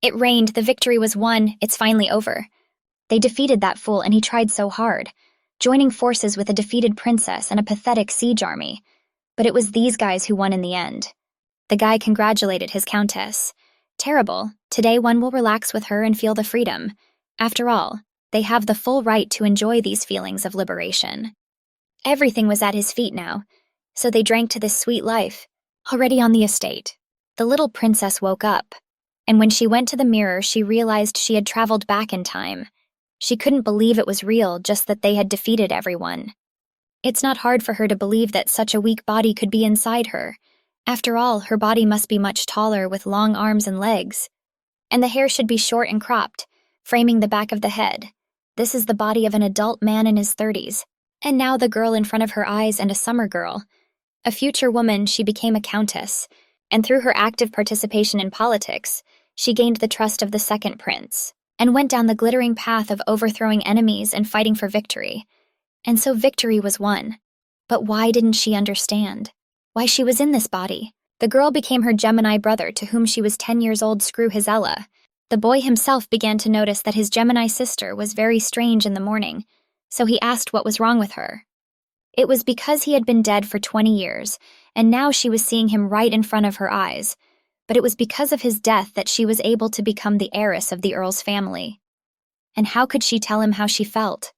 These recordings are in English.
It rained, the victory was won, it's finally over. They defeated that fool and he tried so hard, joining forces with a defeated princess and a pathetic siege army. But it was these guys who won in the end. The guy congratulated his countess. Terrible, today one will relax with her and feel the freedom. After all, they have the full right to enjoy these feelings of liberation. Everything was at his feet now, so they drank to this sweet life. Already on the estate, the little princess woke up, and when she went to the mirror, she realized she had traveled back in time. She couldn't believe it was real, just that they had defeated everyone. It's not hard for her to believe that such a weak body could be inside her. After all, her body must be much taller with long arms and legs. And the hair should be short and cropped, framing the back of the head. This is the body of an adult man in his 30s. And now the girl in front of her eyes and a summer girl. A future woman, she became a countess. And through her active participation in politics, she gained the trust of the second prince, and went down the glittering path of overthrowing enemies and fighting for victory. And so victory was won. But why didn't she understand? Why she was in this body? The girl became her Gemini brother, to whom she was 10 years old, Screw his Ella. The boy himself began to notice that his Gemini sister was very strange in the morning, so he asked what was wrong with her. It was because he had been dead for 20 years, and now she was seeing him right in front of her eyes. But it was because of his death that she was able to become the heiress of the Earl's family. And how could she tell him how she felt?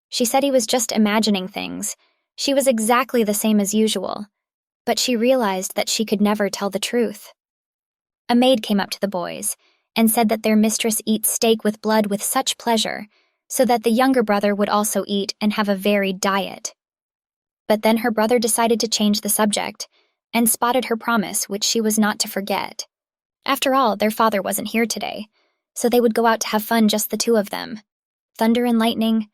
She said he was just imagining things. She was exactly the same as usual. But she realized that she could never tell the truth. A maid came up to the boys and said that their mistress eats steak with blood with such pleasure, so that the younger brother would also eat and have a varied diet. But then her brother decided to change the subject, and spotted her promise, which she was not to forget. After all, their father wasn't here today, so they would go out to have fun, just the two of them. Thunder and lightning.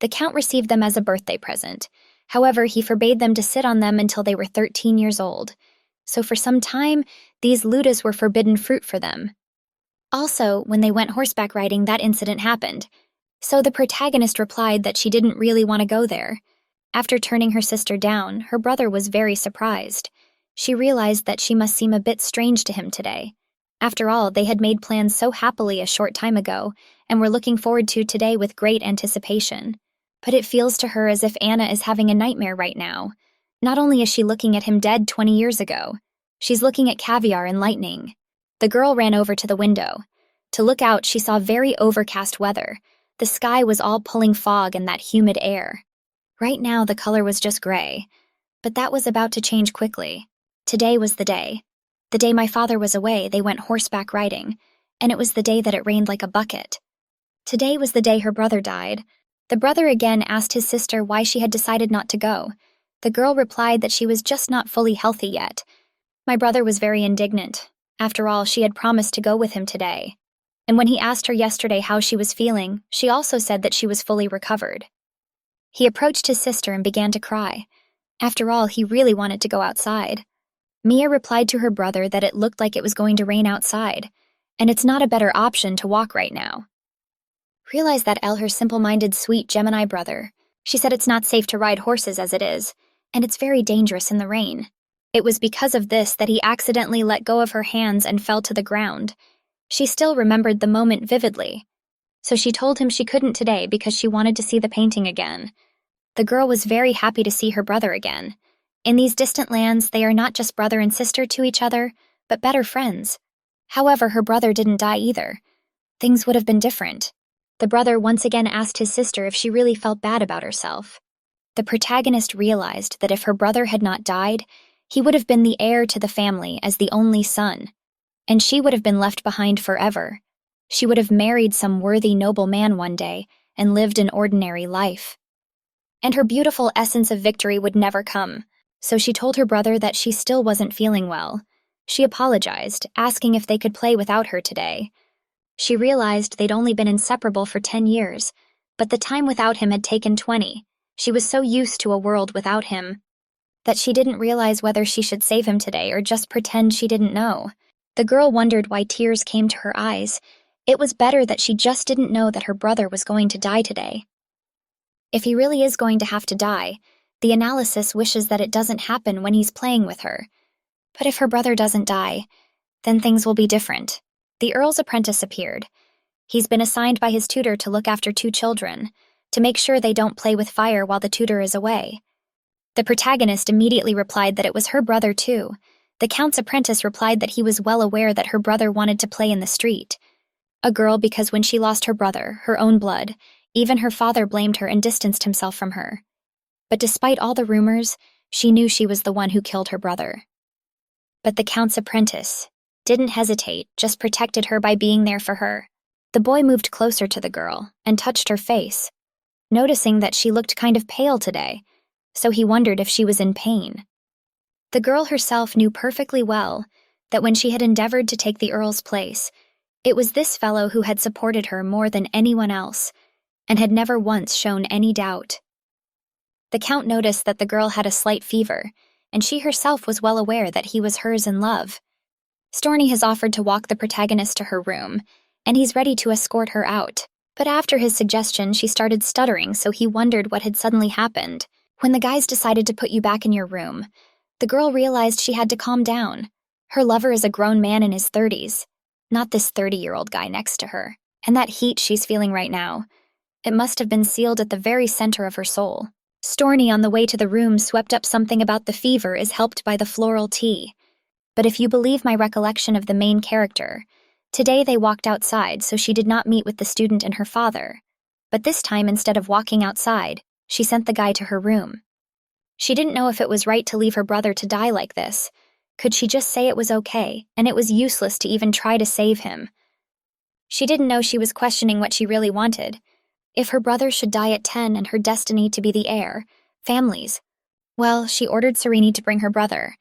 The Count received them as a birthday present. However, he forbade them to sit on them until they were 13 years old. So for some time, these ludas were forbidden fruit for them. Also, when they went horseback riding, that incident happened. So the protagonist replied that she didn't really want to go there. After turning her sister down, her brother was very surprised. She realized that she must seem a bit strange to him today. After all, they had made plans so happily a short time ago, and were looking forward to today with great anticipation. But it feels to her as if Anna is having a nightmare right now. Not only is she looking at him dead 20 years ago, she's looking at caviar and lightning. The girl ran over to the window. To look out, she saw very overcast weather. The sky was all pulling fog and that humid air. Right now, the color was just gray. But that was about to change quickly. Today was the day. The day my father was away, they went horseback riding, and it was the day that it rained like a bucket. Today was the day her brother died. The brother again asked his sister why she had decided not to go. The girl replied that she was just not fully healthy yet. My brother was very indignant. After all, she had promised to go with him today. And when he asked her yesterday how she was feeling, she also said that she was fully recovered. He approached his sister and began to cry. After all, he really wanted to go outside. Mia replied to her brother that it looked like it was going to rain outside, and it's not a better option to walk right now. Realize that her simple-minded, sweet Gemini brother. She said it's not safe to ride horses as it is, and it's very dangerous in the rain. It was because of this that he accidentally let go of her hands and fell to the ground. She still remembered the moment vividly. So she told him she couldn't today because she wanted to see the painting again. The girl was very happy to see her brother again. In these distant lands, they are not just brother and sister to each other, but better friends. However, her brother didn't die either. Things would have been different. The brother once again asked his sister if she really felt bad about herself. The protagonist realized that if her brother had not died, he would have been the heir to the family as the only son, and she would have been left behind forever. She would have married some worthy noble man one day and lived an ordinary life. And her beautiful essence of victory would never come, so she told her brother that she still wasn't feeling well. She apologized, asking if they could play without her today. She realized they'd only been inseparable for 10 years, but the time without him had taken 20. She was so used to a world without him that she didn't realize whether she should save him today or just pretend she didn't know. The girl wondered why tears came to her eyes. It was better that she just didn't know that her brother was going to die today. If he really is going to have to die, the analysis wishes that it doesn't happen when he's playing with her. But if her brother doesn't die, then things will be different. The Earl's apprentice appeared. He's been assigned by his tutor to look after 2 children, to make sure they don't play with fire while the tutor is away. The protagonist immediately replied that it was her brother too. The Count's apprentice replied that he was well aware that her brother wanted to play in the street. A girl because when she lost her brother, her own blood, even her father blamed her and distanced himself from her. But despite all the rumors, she knew she was the one who killed her brother. But the Count's apprentice didn't hesitate, just protected her by being there for her. The boy moved closer to the girl and touched her face, noticing that she looked kind of pale today, so he wondered if she was in pain. The girl herself knew perfectly well that when she had endeavored to take the Earl's place, it was this fellow who had supported her more than anyone else, and had never once shown any doubt. The Count noticed that the girl had a slight fever, and she herself was well aware that he was hers in love. Storny has offered to walk the protagonist to her room, and he's ready to escort her out. But after his suggestion, she started stuttering, so he wondered what had suddenly happened. When the guys decided to put you back in your room, the girl realized she had to calm down. Her lover is a grown man in his 30s. Not this 30-year-old guy next to her. And that heat she's feeling right now, it must have been sealed at the very center of her soul. Storny on the way to the room swept up something about the fever is helped by the floral tea. But if you believe my recollection of the main character, today they walked outside, so she did not meet with the student and her father. But this time, instead of walking outside, she sent the guy to her room. She didn't know if it was right to leave her brother to die like this. Could she just say it was okay, and it was useless to even try to save him? She didn't know she was questioning what she really wanted. If her brother should die at 10 and her destiny to be the heir, families. Well, she ordered Sereni to bring her brother.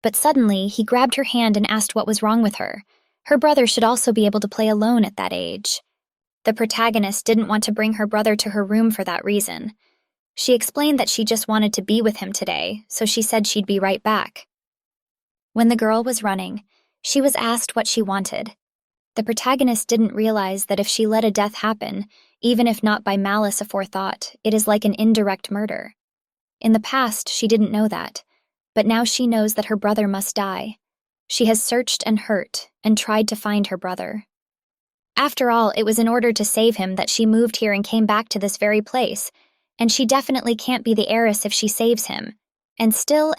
But suddenly, he grabbed her hand and asked what was wrong with her. Her brother should also be able to play alone at that age. The protagonist didn't want to bring her brother to her room for that reason. She explained that she just wanted to be with him today, so she said she'd be right back. When the girl was running, she was asked what she wanted. The protagonist didn't realize that if she let a death happen, even if not by malice aforethought, it is like an indirect murder. In the past, she didn't know that, but now she knows that her brother must die. She has searched and hurt, and tried to find her brother. After all, it was in order to save him that she moved here and came back to this very place, and she definitely can't be the heiress if she saves him. And still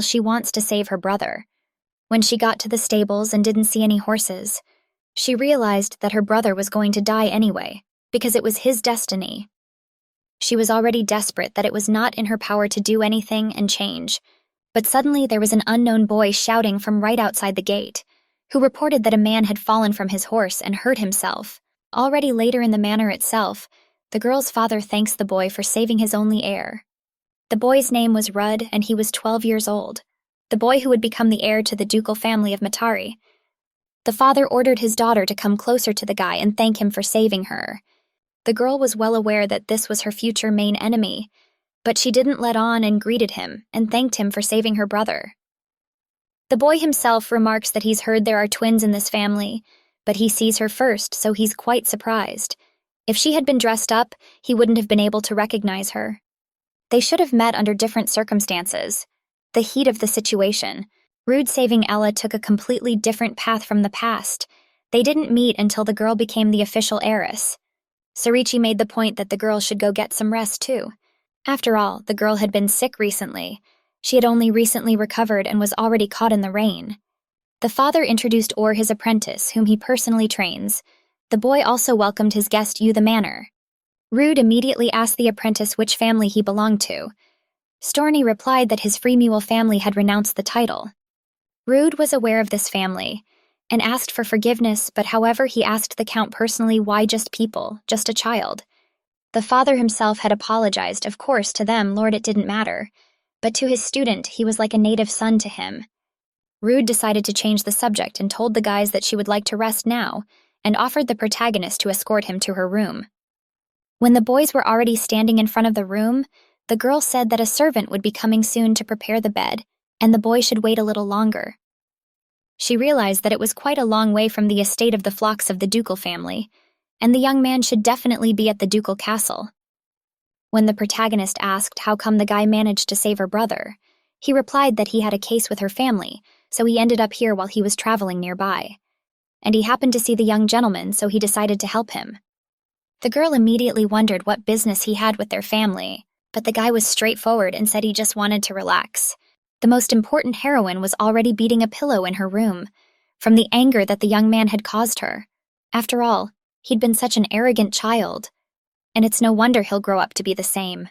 she wants to save her brother. When she got to the stables and didn't see any horses, she realized that her brother was going to die anyway, because it was his destiny. She was already desperate that it was not in her power to do anything and change, but suddenly there was an unknown boy shouting from right outside the gate, who reported that a man had fallen from his horse and hurt himself. Already later in the manor itself, the girl's father thanks the boy for saving his only heir. The boy's name was Rudd, and he was 12 years old, the boy who would become the heir to the ducal family of Matari. The father ordered his daughter to come closer to the guy and thank him for saving her. The girl was well aware that this was her future main enemy, but she didn't let on and greeted him and thanked him for saving her brother. The boy himself remarks that he's heard there are twins in this family, but he sees her first, so he's quite surprised. If she had been dressed up, he wouldn't have been able to recognize her. They should have met under different circumstances. The heat of the situation. Rude saving Ella took a completely different path from the past. They didn't meet until the girl became the official heiress. Sorichi made the point that the girl should go get some rest too. After all, the girl had been sick recently. She had only recently recovered and was already caught in the rain. The father introduced Orr, his apprentice, whom he personally trains. The boy also welcomed his guest Yu the manor. Rude immediately asked the apprentice which family he belonged to. Storny replied that his free mule family had renounced the title. Rude was aware of this family, and asked for forgiveness, but however he asked the Count personally why just people, just a child. The father himself had apologized, of course, to them, Lord, it didn't matter, but to his student he was like a native son to him. Rude decided to change the subject and told the guys that she would like to rest now, and offered the protagonist to escort him to her room. When the boys were already standing in front of the room, the girl said that a servant would be coming soon to prepare the bed, and the boy should wait a little longer. She realized that it was quite a long way from the estate of the flocks of the ducal family, and the young man should definitely be at the ducal castle. When the protagonist asked how come the guy managed to save her brother, he replied that he had a case with her family, so he ended up here while he was traveling nearby. and he happened to see the young gentleman, so he decided to help him. The girl immediately wondered what business he had with their family, but the guy was straightforward and said he just wanted to relax. The most important heroine was already beating a pillow in her room, from the anger that the young man had caused her. After all, he'd been such an arrogant child, and it's no wonder he'll grow up to be the same.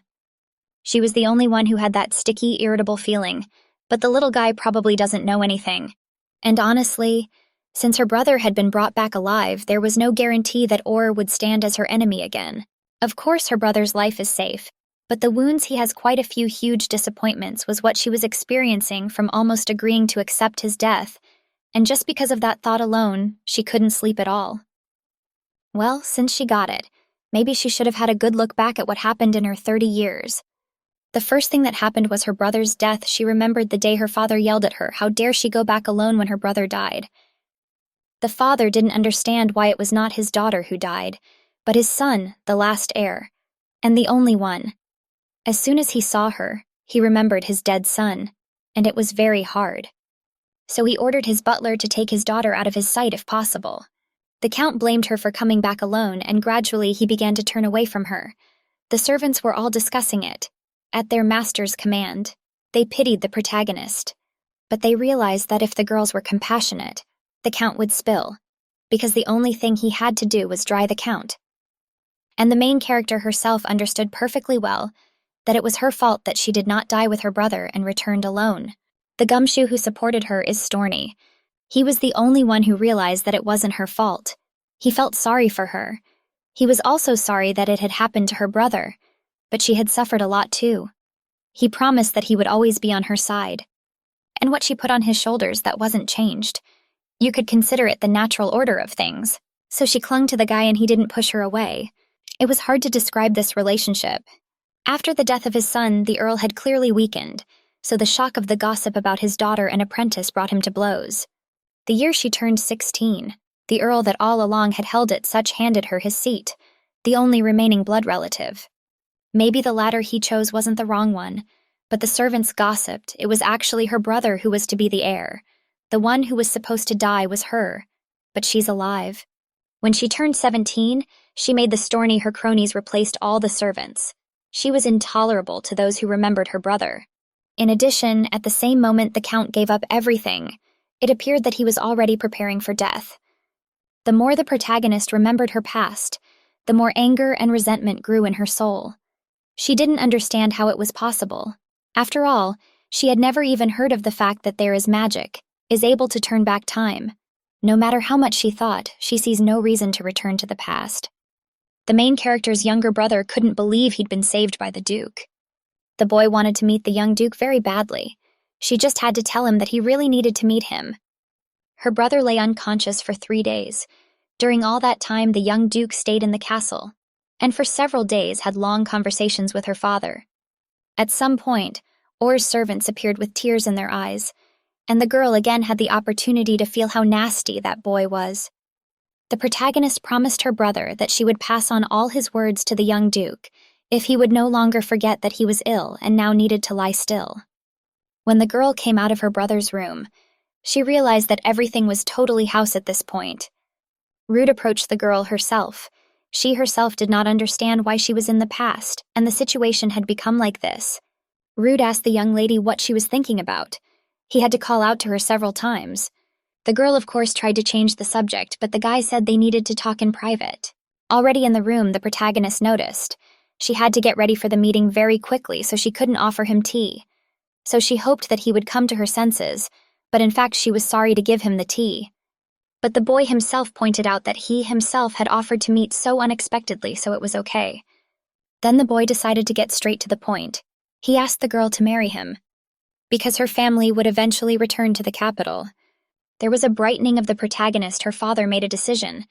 She was the only one who had that sticky, irritable feeling, but the little guy probably doesn't know anything. And honestly, since her brother had been brought back alive, there was no guarantee that Orr would stand as her enemy again. Of course her brother's life is safe, but the wounds he has quite a few huge disappointments was what she was experiencing from almost agreeing to accept his death, and just because of that thought alone, she couldn't sleep at all. Well, since she got it, maybe she should have had a good look back at what happened in her 30 years. The first thing that happened was her brother's death. She remembered the day her father yelled at her, how dare she go back alone when her brother died. The father didn't understand why it was not his daughter who died, but his son, the last heir, and the only one. As soon as he saw her, he remembered his dead son, and it was very hard. So he ordered his butler to take his daughter out of his sight if possible. The count blamed her for coming back alone, and gradually he began to turn away from her. The servants were all discussing it. At their master's command, they pitied the protagonist. But they realized that if the girls were compassionate, the count would spill, because the only thing he had to do was dry the count. And the main character herself understood perfectly well that it was her fault that she did not die with her brother and returned alone. The gumshoe who supported her is Storny. He was the only one who realized that it wasn't her fault. He felt sorry for her. He was also sorry that it had happened to her brother, but she had suffered a lot too. He promised that he would always be on her side. And what she put on his shoulders, that wasn't changed. You could consider it the natural order of things. So she clung to the guy and he didn't push her away. It was hard to describe this relationship. After the death of his son, the Earl had clearly weakened, so the shock of the gossip about his daughter and apprentice brought him to blows. The year she turned 16, the Earl that all along had held it such handed her his seat, the only remaining blood relative. Maybe the ladder he chose wasn't the wrong one, but the servants gossiped it was actually her brother who was to be the heir. The one who was supposed to die was her, but she's alive. When she turned 17, she made the Storny her cronies replaced all the servants. She was intolerable to those who remembered her brother. In addition, at the same moment the Count gave up everything, it appeared that he was already preparing for death. The more the protagonist remembered her past, the more anger and resentment grew in her soul. She didn't understand how it was possible. After all, she had never even heard of the fact that there is magic, is able to turn back time. No matter how much she thought, she sees no reason to return to the past. The main character's younger brother couldn't believe he'd been saved by the Duke. The boy wanted to meet the young Duke very badly. She just had to tell him that he really needed to meet him. Her brother lay unconscious for 3 days. During all that time, the young Duke stayed in the castle, and for several days had long conversations with her father. At some point, Orr's servants appeared with tears in their eyes, and the girl again had the opportunity to feel how nasty that boy was. The protagonist promised her brother that she would pass on all his words to the young Duke if he would no longer forget that he was ill and now needed to lie still. When the girl came out of her brother's room, she realized that everything was totally house at this point. Rude approached the girl herself. She herself did not understand why she was in the past, and the situation had become like this. Rude asked the young lady what she was thinking about. He had to call out to her several times. The girl, of course, tried to change the subject, but the guy said they needed to talk in private. Already in the room, the protagonist noticed. She had to get ready for the meeting very quickly, so she couldn't offer him tea. So she hoped that he would come to her senses, but in fact she was sorry to give him the tea. But the boy himself pointed out that he himself had offered to meet so unexpectedly, so it was okay. Then the boy decided to get straight to the point. He asked the girl to marry him, because her family would eventually return to the capital. There was a brightening of the protagonist. Her father made a decision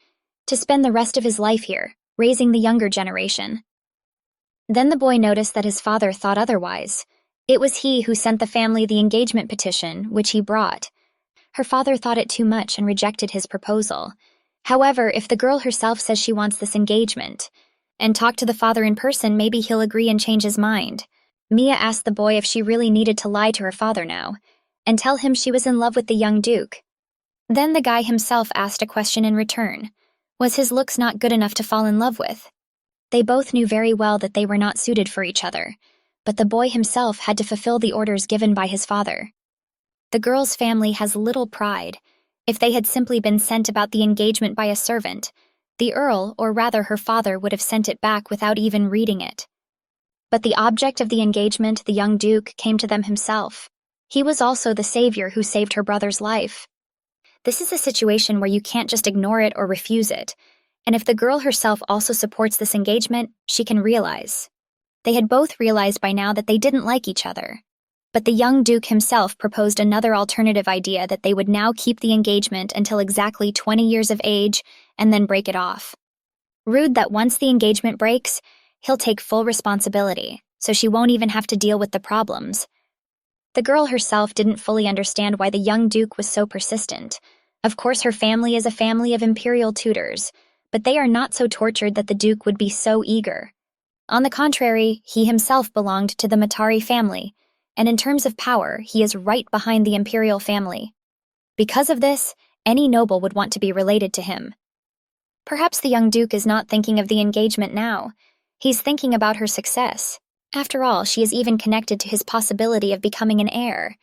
to spend the rest of his life here, raising the younger generation. Then the boy noticed that his father thought otherwise. It was he who sent the family the engagement petition, which he brought. Her father thought it too much and rejected his proposal. However, if the girl herself says she wants this engagement, and talk to the father in person, maybe he'll agree and change his mind. Mia asked the boy if she really needed to lie to her father now, and tell him she was in love with the young Duke. Then the guy himself asked a question in return. Was his looks not good enough to fall in love with? They both knew very well that they were not suited for each other, but the boy himself had to fulfill the orders given by his father. The girl's family has little pride. If they had simply been sent about the engagement by a servant, the earl, or rather her father, would have sent it back without even reading it. But the object of the engagement, the young duke, came to them himself. He was also the savior who saved her brother's life. This is a situation where you can't just ignore it or refuse it, and if the girl herself also supports this engagement, she can realize. They had both realized by now that they didn't like each other. But the young duke himself proposed another alternative idea, that they would now keep the engagement until exactly 20 years of age and then break it off. Rude that once the engagement breaks, he'll take full responsibility, so she won't even have to deal with the problems. The girl herself didn't fully understand why the young duke was so persistent. Of course, her family is a family of imperial tutors, but they are not so tortured that the duke would be so eager. On the contrary, he himself belonged to the Matari family, and in terms of power, he is right behind the imperial family. Because of this, any noble would want to be related to him. Perhaps the young duke is not thinking of the engagement now. He's thinking about her success. After all, she is even connected to his possibility of becoming an heir.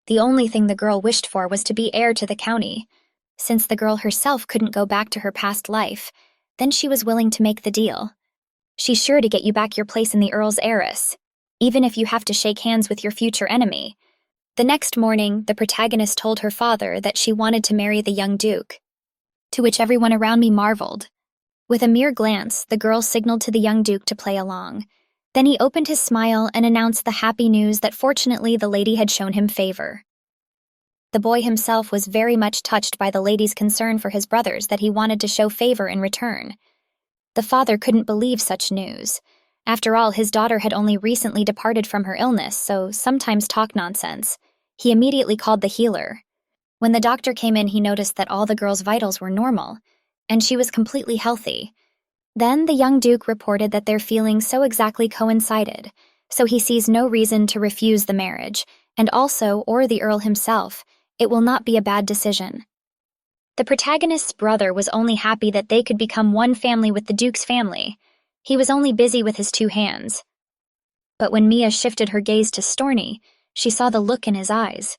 The only thing the girl wished for was to be heir to the county. Since the girl herself couldn't go back to her past life, then she was willing to make the deal. She's sure to get you back your place in the Earl's heiress, even if you have to shake hands with your future enemy. The next morning, the protagonist told her father that she wanted to marry the young duke, to which everyone around me marveled. With a mere glance, the girl signaled to the young duke to play along. Then he opened his smile and announced the happy news that fortunately the lady had shown him favor. The boy himself was very much touched by the lady's concern for his brothers, that he wanted to show favor in return. The father couldn't believe such news. After all, his daughter had only recently departed from her illness, so sometimes talk nonsense. He immediately called the healer. When the doctor came in, he noticed that all the girl's vitals were normal, and she was completely healthy. Then the young duke reported that their feelings so exactly coincided, so he sees no reason to refuse the marriage, and also, or the earl himself, it will not be a bad decision. The protagonist's brother was only happy that they could become one family with the duke's family. He was only busy with his two hands. But when Mia shifted her gaze to Storny, she saw the look in his eyes.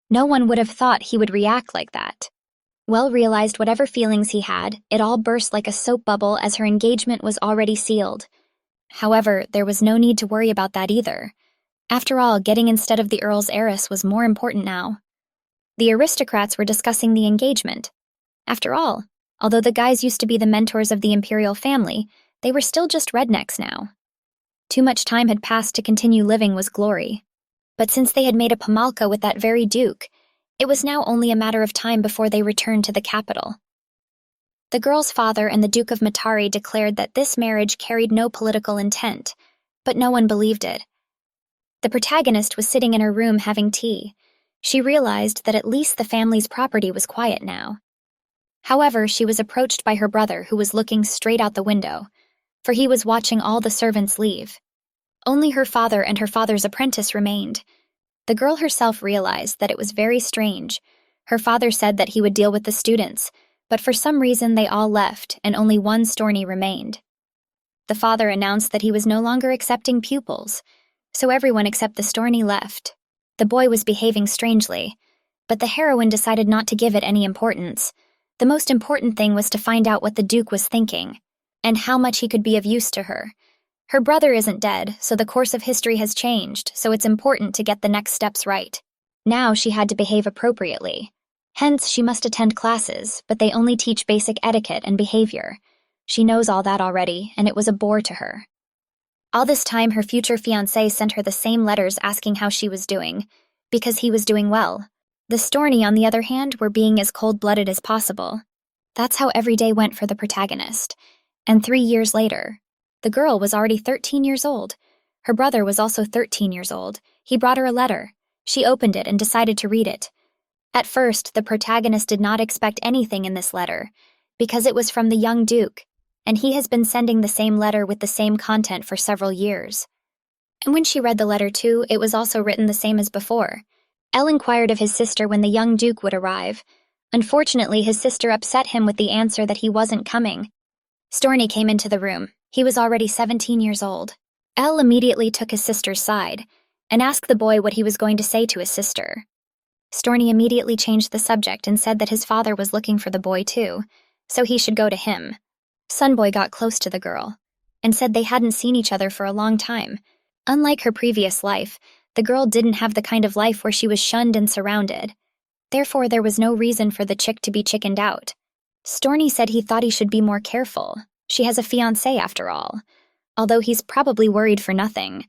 No one would have thought he would react like that. Well realized whatever feelings he had, it all burst like a soap bubble as her engagement was already sealed. However, there was no need to worry about that either. After all, getting instead of the Earl's heiress was more important now. The aristocrats were discussing the engagement. After all, although the guys used to be the mentors of the imperial family, they were still just rednecks now. Too much time had passed to continue living was glory. But since they had made a pamalka with that very duke, it was now only a matter of time before they returned to the capital. The girl's father and the Duke of Matari declared that this marriage carried no political intent, but no one believed it. The protagonist was sitting in her room having tea. She realized that at least the family's property was quiet now. However, she was approached by her brother, who was looking straight out the window, for he was watching all the servants leave. Only her father and her father's apprentice remained. The girl herself realized that it was very strange. Her father said that he would deal with the students, but for some reason they all left and only one Storny remained. The father announced that he was no longer accepting pupils, so everyone except the Storny left. The boy was behaving strangely, but the heroine decided not to give it any importance. The most important thing was to find out what the Duke was thinking, and how much he could be of use to her. Her brother isn't dead, so the course of history has changed, so it's important to get the next steps right. Now she had to behave appropriately. Hence, she must attend classes, but they only teach basic etiquette and behavior. She knows all that already, and it was a bore to her. All this time, her future fiancé sent her the same letters asking how she was doing, because he was doing well. The Storny, on the other hand, were being as cold-blooded as possible. That's how every day went for the protagonist. And 3 years later, the girl was already 13 years old. Her brother was also 13 years old. He brought her a letter. She opened it and decided to read it. At first, the protagonist did not expect anything in this letter, because it was from the young Duke, and he has been sending the same letter with the same content for several years. And when she read the letter too, it was also written the same as before. Elle inquired of his sister when the young Duke would arrive. Unfortunately, his sister upset him with the answer that he wasn't coming. Storny came into the room. He was already 17 years old. Elle immediately took his sister's side and asked the boy what he was going to say to his sister. Storny immediately changed the subject and said that his father was looking for the boy too, so he should go to him. Sunboy got close to the girl and said they hadn't seen each other for a long time. Unlike her previous life, the girl didn't have the kind of life where she was shunned and surrounded. Therefore, there was no reason for the chick to be chickened out. Storny said he thought he should be more careful. She has a fiancé after all, although he's probably worried for nothing.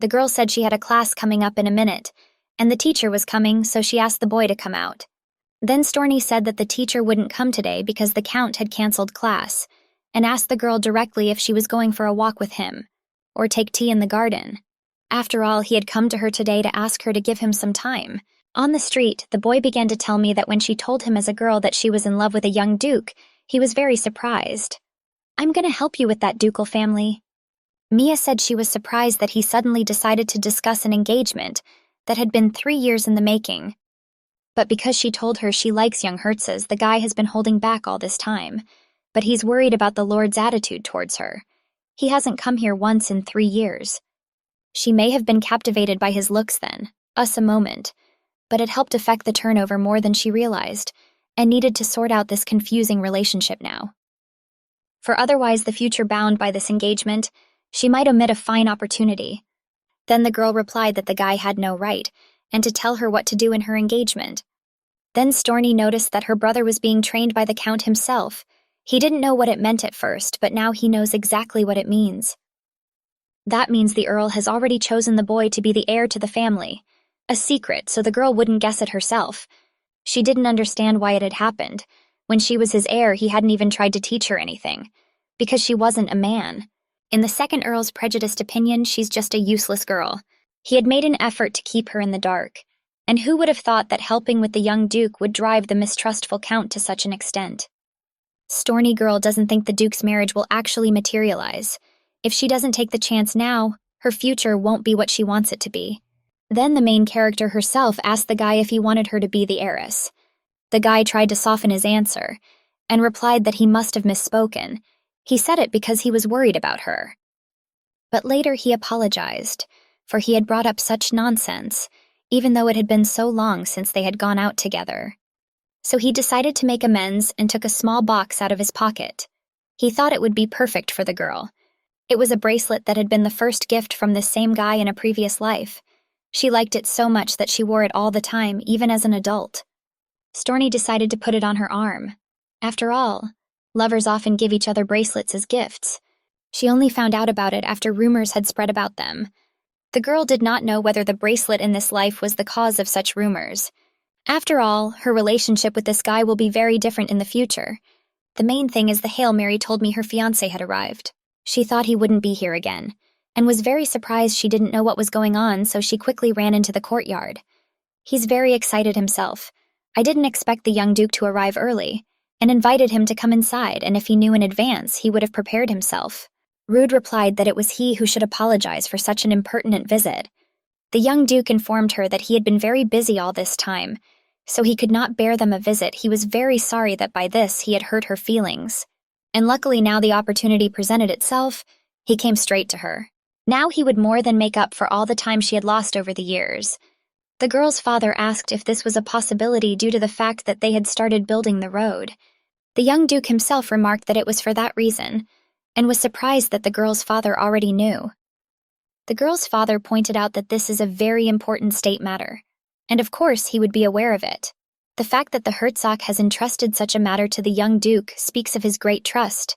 The girl said she had a class coming up in a minute, and the teacher was coming, so she asked the boy to come out. Then Storny said that the teacher wouldn't come today because the count had canceled class, and asked the girl directly if she was going for a walk with him, or take tea in the garden. After all, he had come to her today to ask her to give him some time. On the street, the boy began to tell me that when she told him as a girl that she was in love with a young duke, he was very surprised. "I'm gonna help you with that ducal family." Mia said she was surprised that he suddenly decided to discuss an engagement that had been 3 years in the making. But because she told her she likes young Hertzes, the guy has been holding back all this time. But he's worried about the Lord's attitude towards her. He hasn't come here once in 3 years. She may have been captivated by his looks then, a moment, but it helped affect the turnover more than she realized, and needed to sort out this confusing relationship now. For otherwise the future bound by this engagement, she might omit a fine opportunity. Then the girl replied that the guy had no right, and to tell her what to do in her engagement. Then Storny noticed that her brother was being trained by the Count himself. He didn't know what it meant at first, but now he knows exactly what it means. That means the Earl has already chosen the boy to be the heir to the family. A secret, so the girl wouldn't guess it herself. She didn't understand why it had happened. When she was his heir, he hadn't even tried to teach her anything. Because she wasn't a man. In the second Earl's prejudiced opinion, she's just a useless girl. He had made an effort to keep her in the dark. And who would have thought that helping with the young Duke would drive the mistrustful Count to such an extent? Storny girl doesn't think the Duke's marriage will actually materialize. If she doesn't take the chance now, her future won't be what she wants it to be. Then the main character herself asked the guy if he wanted her to be the heiress. The guy tried to soften his answer, and replied that he must have misspoken. He said it because he was worried about her. But later he apologized, for he had brought up such nonsense, even though it had been so long since they had gone out together. So he decided to make amends and took a small box out of his pocket. He thought it would be perfect for the girl. It was a bracelet that had been the first gift from this same guy in a previous life. She liked it so much that she wore it all the time, even as an adult. Storny decided to put it on her arm. After all, lovers often give each other bracelets as gifts. She only found out about it after rumors had spread about them. The girl did not know whether the bracelet in this life was the cause of such rumors. After all, her relationship with this guy will be very different in the future. The main thing is the Hail Mary told me her fiancé had arrived. She thought he wouldn't be here again, and was very surprised she didn't know what was going on, so she quickly ran into the courtyard. He's very excited himself. I didn't expect the young Duke to arrive early, and invited him to come inside, and if he knew in advance, he would have prepared himself. Rude replied that it was he who should apologize for such an impertinent visit. The young Duke informed her that he had been very busy all this time, so he could not bear them a visit. He was very sorry that by this he had hurt her feelings. And luckily now the opportunity presented itself, he came straight to her. Now he would more than make up for all the time she had lost over the years. The girl's father asked if this was a possibility due to the fact that they had started building the road. The young Duke himself remarked that it was for that reason, and was surprised that the girl's father already knew. The girl's father pointed out that this is a very important state matter, and of course he would be aware of it. The fact that the Herzog has entrusted such a matter to the young Duke speaks of his great trust.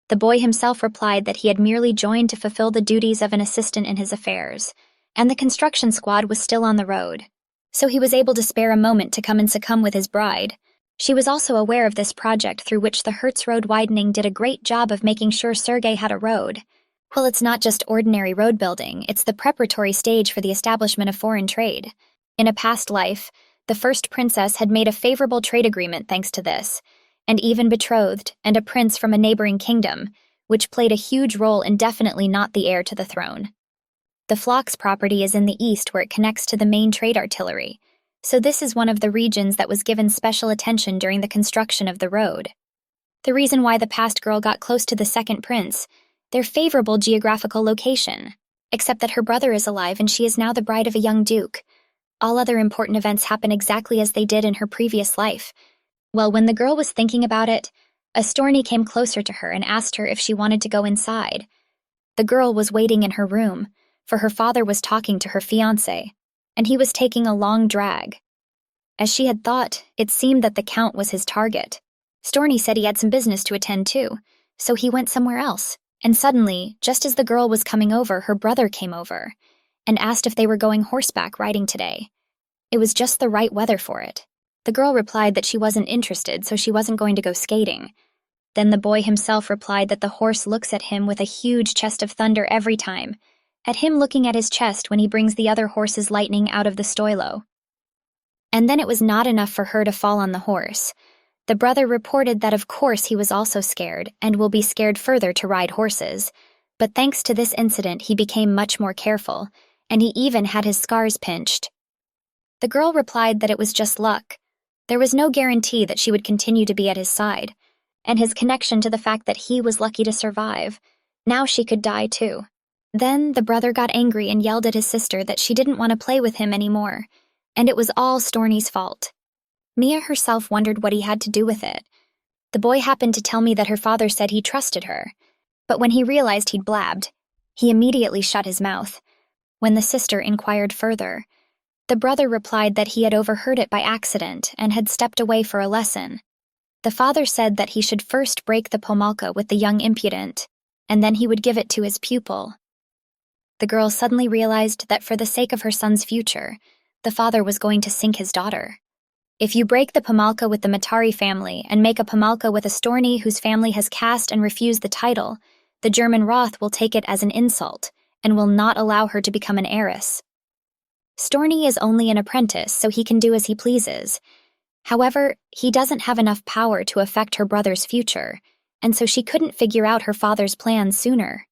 The boy himself replied that he had merely joined to fulfill the duties of an assistant in his affairs, and the construction squad was still on the road, so he was able to spare a moment to come and succumb with his bride. She was also aware of this project through which the Hertz road widening did a great job of making sure Sergei had a road. Well, it's not just ordinary road building, it's the preparatory stage for the establishment of foreign trade. In a past life, the first princess had made a favorable trade agreement thanks to this, and even betrothed, and a prince from a neighboring kingdom, which played a huge role in definitely not the heir to the throne. The Phlox property is in the east where it connects to the main trade artillery. So this is one of the regions that was given special attention during the construction of the road. The reason why the past girl got close to the second prince, their favorable geographical location, except that her brother is alive and she is now the bride of a young duke. All other important events happen exactly as they did in her previous life. Well, when the girl was thinking about it, a Storny came closer to her and asked her if she wanted to go inside. The girl was waiting in her room, for her father was talking to her fiancé, and he was taking a long drag. As she had thought, it seemed that the Count was his target. Storny said he had some business to attend to, so he went somewhere else. And suddenly, just as the girl was coming over, her brother came over and asked if they were going horseback riding today. It was just the right weather for it. The girl replied that she wasn't interested, so she wasn't going to go skating. Then the boy himself replied that the horse looks at him with a huge chest of thunder every time, at him looking at his chest when he brings the other horse's lightning out of the stoilo. And then it was not enough for her to fall on the horse. The brother reported that of course he was also scared and will be scared further to ride horses, but thanks to this incident he became much more careful, and he even had his scars pinched. The girl replied that it was just luck. There was no guarantee that she would continue to be at his side, and his connection to the fact that he was lucky to survive. Now she could die too. Then the brother got angry and yelled at his sister that she didn't want to play with him anymore, and it was all Storny's fault. Mia herself wondered what he had to do with it. The boy happened to tell me that her father said he trusted her, but when he realized he'd blabbed, he immediately shut his mouth. When the sister inquired further, the brother replied that he had overheard it by accident and had stepped away for a lesson. The father said that he should first break the pomalka with the young impudent, and then he would give it to his pupil. The girl suddenly realized that for the sake of her son's future, the father was going to sink his daughter. If you break the pomalka with the Matari family and make a pomalka with a Storny whose family has cast and refused the title, the German Roth will take it as an insult and will not allow her to become an heiress. Storny is only an apprentice, so he can do as he pleases. However, he doesn't have enough power to affect her brother's future, and so she couldn't figure out her father's plans sooner.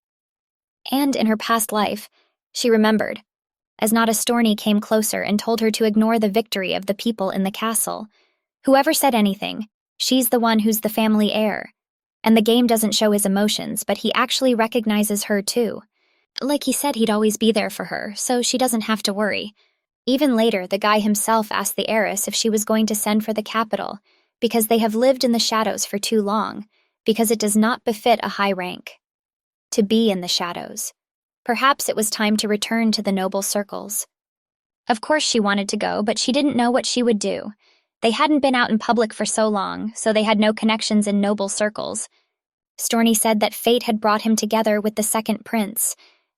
And in her past life, she remembered, as not a Storny came closer and told her to ignore the victory of the people in the castle. Whoever said anything, she's the one who's the family heir. And the game doesn't show his emotions, but he actually recognizes her too. Like he said he'd always be there for her, so she doesn't have to worry. Even later, the guy himself asked the heiress if she was going to send for the capital, because they have lived in the shadows for too long, because it does not befit a high rank to be in the shadows. Perhaps it was time to return to the noble circles. Of course she wanted to go, but she didn't know what she would do. They hadn't been out in public for so long, so they had no connections in noble circles. Storny said that fate had brought him together with the second prince,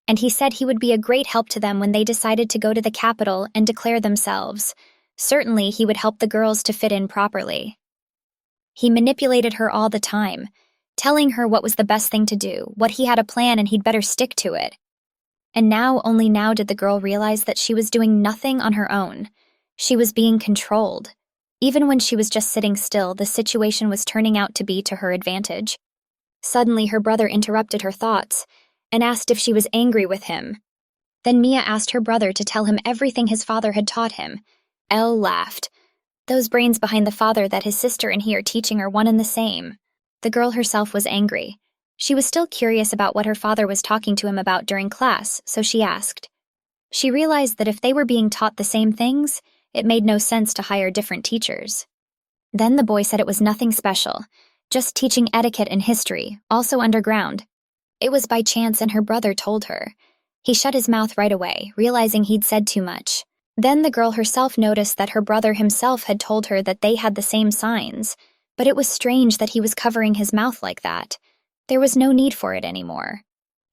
and he said he would be a great help to them when they decided to go to the capital and declare themselves. Certainly he would help the girls to fit in properly. He manipulated her all the time, telling her what was the best thing to do, what he had a plan and he'd better stick to it. And now, only now did the girl realize that she was doing nothing on her own. She was being controlled. Even when she was just sitting still, the situation was turning out to be to her advantage. Suddenly, her brother interrupted her thoughts and asked if she was angry with him. Then Mia asked her brother to tell him everything his father had taught him. Elle laughed. Those brains behind the father that his sister and he are teaching are one and the same. The girl herself was angry. She was still curious about what her father was talking to him about during class, so she asked. She realized that if they were being taught the same things, it made no sense to hire different teachers. Then the boy said it was nothing special, just teaching etiquette and history, also underground. It was by chance and her brother told her. He shut his mouth right away, realizing he'd said too much. Then the girl herself noticed that her brother himself had told her that they had the same signs, but it was strange that he was covering his mouth like that. There was no need for it anymore.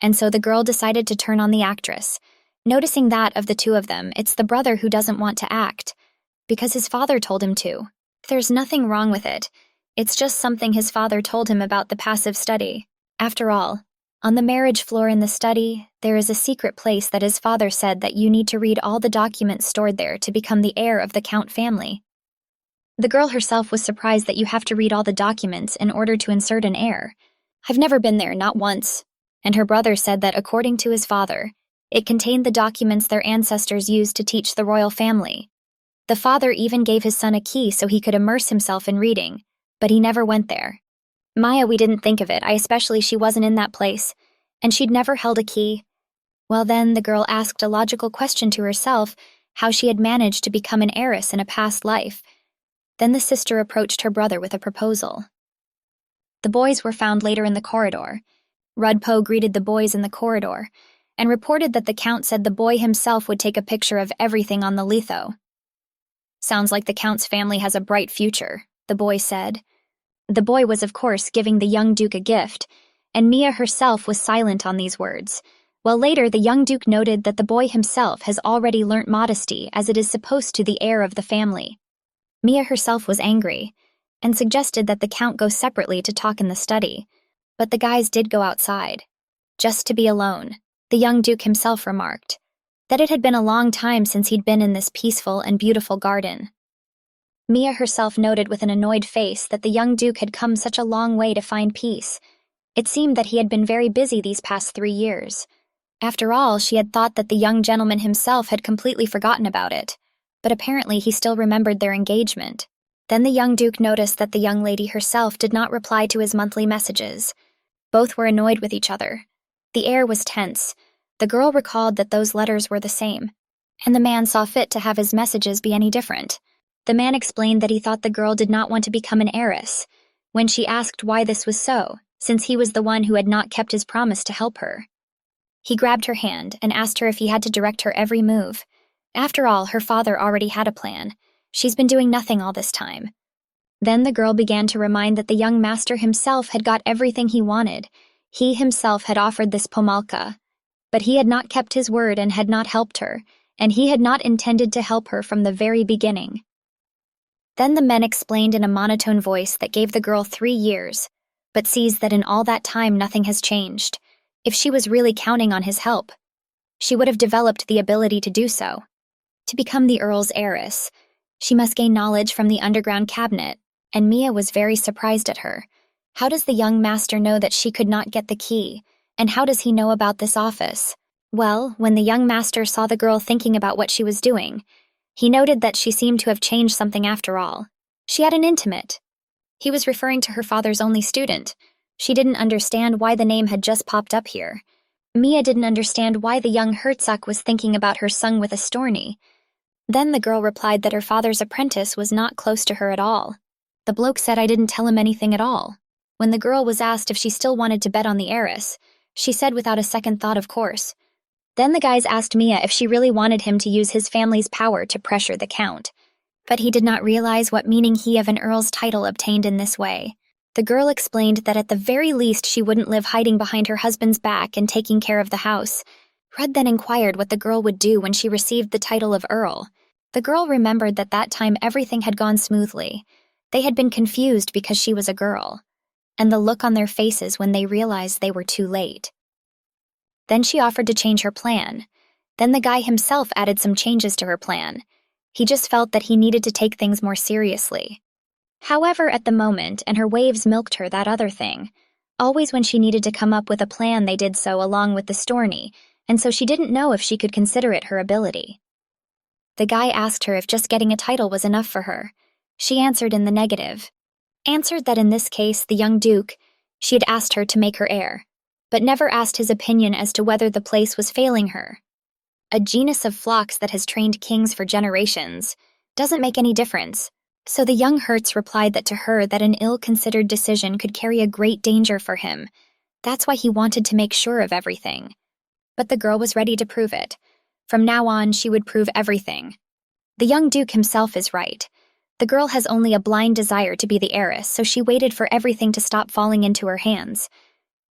And so the girl decided to turn on the actress. Noticing that of the two of them, it's the brother who doesn't want to act, because his father told him to. There's nothing wrong with it. It's just something his father told him about the passive study. After all, on the marriage floor in the study, there is a secret place that his father said that you need to read all the documents stored there to become the heir of the Count family. The girl herself was surprised that you have to read all the documents in order to insert an heir. I've never been there, not once. And her brother said that according to his father, it contained the documents their ancestors used to teach the royal family. The father even gave his son a key so he could immerse himself in reading, but he never went there. Maya, we didn't think of it, especially she wasn't in that place, and she'd never held a key. Well then, the girl asked a logical question to herself, how she had managed to become an heiress in a past life. Then the sister approached her brother with a proposal. The boys were found later in the corridor. Rudpo greeted the boys in the corridor, and reported that the Count said the boy himself would take a picture of everything on the litho. Sounds like the Count's family has a bright future, the boy said. The boy was, of course, giving the young Duke a gift, and Mia herself was silent on these words, while later the young Duke noted that the boy himself has already learnt modesty as it is supposed to the heir of the family. Mia herself was angry, and suggested that the Count go separately to talk in the study, but the guys did go outside. Just to be alone, the young Duke himself remarked that it had been a long time since he'd been in this peaceful and beautiful garden. Mia herself noted with an annoyed face that the young Duke had come such a long way to find peace. It seemed that he had been very busy these past 3 years. After all, she had thought that the young gentleman himself had completely forgotten about it, but apparently he still remembered their engagement. Then the young Duke noticed that the young lady herself did not reply to his monthly messages. Both were annoyed with each other. The air was tense. The girl recalled that those letters were the same, and the man saw fit to have his messages be any different. The man explained that he thought the girl did not want to become an heiress. When she asked why this was so, since he was the one who had not kept his promise to help her. He grabbed her hand and asked her if he had to direct her every move. After all, her father already had a plan. She's been doing nothing all this time. Then the girl began to remind that the young master himself had got everything he wanted. He himself had offered this Pomalka, but he had not kept his word and had not helped her, and he had not intended to help her from the very beginning. Then the men explained in a monotone voice that gave the girl 3 years, but sees that in all that time nothing has changed. If she was really counting on his help, she would have developed the ability to do so. To become the Earl's heiress, she must gain knowledge from the underground cabinet, and Mia was very surprised at her. How does the young master know that she could not get the key, and how does he know about this office? Well, when the young master saw the girl thinking about what she was doing, he noted that she seemed to have changed something after all. She had an intimate. He was referring to her father's only student. She didn't understand why the name had just popped up here. Mia didn't understand why the young Herzog was thinking about her son with a Storny. Then the girl replied that her father's apprentice was not close to her at all. The bloke said I didn't tell him anything at all. When the girl was asked if she still wanted to bet on the heiress, she said without a second thought, of course. Then the guys asked Mia if she really wanted him to use his family's power to pressure the Count. But he did not realize what meaning he of an earl's title obtained in this way. The girl explained that at the very least she wouldn't live hiding behind her husband's back and taking care of the house. Red then inquired what the girl would do when she received the title of Earl. The girl remembered that that time everything had gone smoothly. They had been confused because she was a girl, and the look on their faces when they realized they were too late. Then she offered to change her plan. Then the guy himself added some changes to her plan. He just felt that he needed to take things more seriously. However, at the moment, and her waves milked her that other thing. Always when she needed to come up with a plan, they did so along with the Storny, and so she didn't know if she could consider it her ability. The guy asked her if just getting a title was enough for her. She answered in the negative. Answered that in this case, the young Duke, she had asked her to make her heir, but never asked his opinion as to whether the place was failing her. A genus of flocks that has trained kings for generations doesn't make any difference. So the young Hertz replied that to her that an ill-considered decision could carry a great danger for him. That's why he wanted to make sure of everything. But the girl was ready to prove it. From now on, she would prove everything. The young Duke himself is right. The girl has only a blind desire to be the heiress, so she waited for everything to stop falling into her hands.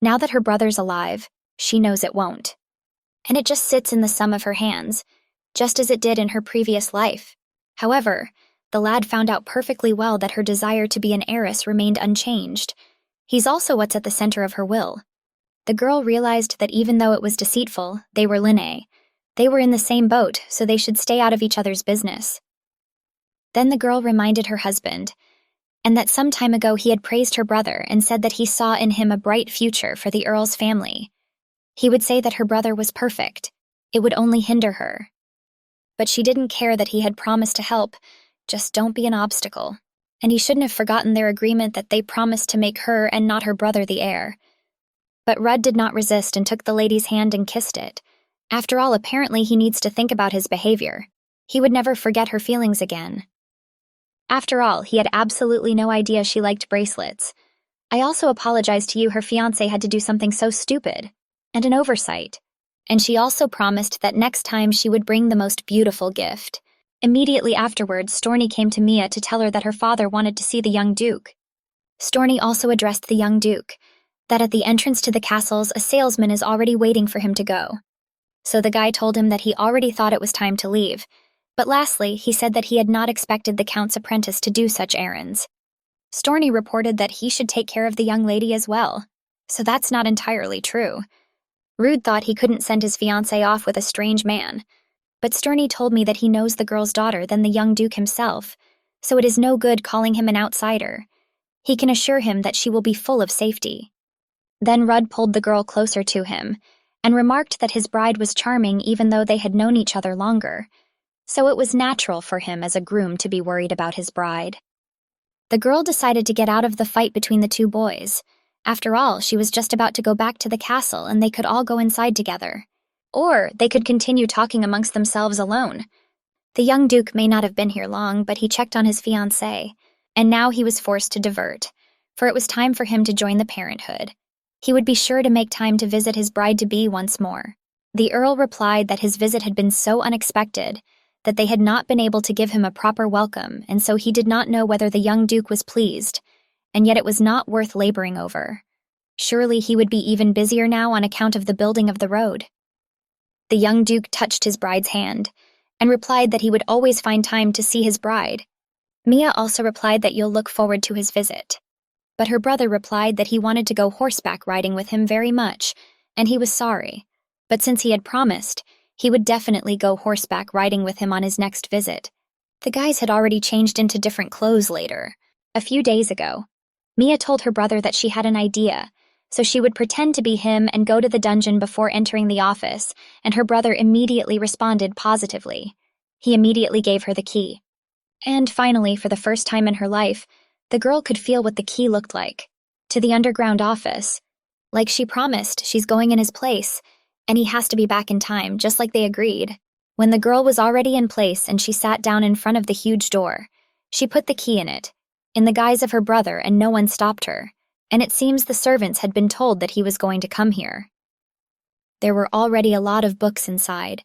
Now that her brother's alive, she knows it won't. And it just sits in the sum of her hands, just as it did in her previous life. However, the lad found out perfectly well that her desire to be an heiress remained unchanged. He's also what's at the center of her will. The girl realized that even though it was deceitful, they were Linnae. They were in the same boat, so they should stay out of each other's business. Then the girl reminded her husband, and that some time ago he had praised her brother and said that he saw in him a bright future for the Earl's family. He would say that her brother was perfect. It would only hinder her. but she didn't care that he had promised to help. Just don't be an obstacle. And he shouldn't have forgotten their agreement that they promised to make her and not her brother the heir. But Rudd did not resist and took the lady's hand and kissed it. After all, apparently he needs to think about his behavior. He would never forget her feelings again. After all, he had absolutely no idea she liked bracelets. I also apologize to you, her fiancé had to do something so stupid. And an oversight. And she also promised that next time she would bring the most beautiful gift. Immediately afterwards, Storny came to Mia to tell her that her father wanted to see the young duke. Storny also addressed the young duke, that at the entrance to the castles a salesman is already waiting for him to go. So the guy told him that he already thought it was time to leave. But lastly, he said that he had not expected the count's apprentice to do such errands. Storny reported that he should take care of the young lady as well. So that's not entirely true. Rude thought he couldn't send his fiancée off with a strange man. But Storny told me that he knows the girl's daughter than the young duke himself, so it is no good calling him an outsider. He can assure him that she will be full of safety. Then Rudd pulled the girl closer to him, and remarked that his bride was charming even though they had known each other longer, so it was natural for him as a groom to be worried about his bride. The girl decided to get out of the fight between the two boys. After all, she was just about to go back to the castle and they could all go inside together. Or they could continue talking amongst themselves alone. The young duke may not have been here long, but he checked on his fiancée, and now he was forced to divert, for it was time for him to join the parenthood. He would be sure to make time to visit his bride-to-be once more. The Earl replied that his visit had been so unexpected that they had not been able to give him a proper welcome, and so he did not know whether the young duke was pleased, and yet it was not worth laboring over. Surely he would be even busier now on account of the building of the road. The young duke touched his bride's hand, and replied that he would always find time to see his bride. Mia also replied that you'll look forward to his visit. But her brother replied that he wanted to go horseback riding with him very much, and he was sorry. But since he had promised, he would definitely go horseback riding with him on his next visit. The guys had already changed into different clothes later. A few days ago, Mia told her brother that she had an idea, so she would pretend to be him and go to the dungeon before entering the office, and her brother immediately responded positively. He immediately gave her the key. And finally, for the first time in her life, the girl could feel what the key looked like. To the underground office. Like she promised, she's going in his place, and he has to be back in time, just like they agreed. When the girl was already in place and she sat down in front of the huge door, she put the key in it, in the guise of her brother, and no one stopped her. And it seems the servants had been told that he was going to come here. There were already a lot of books inside,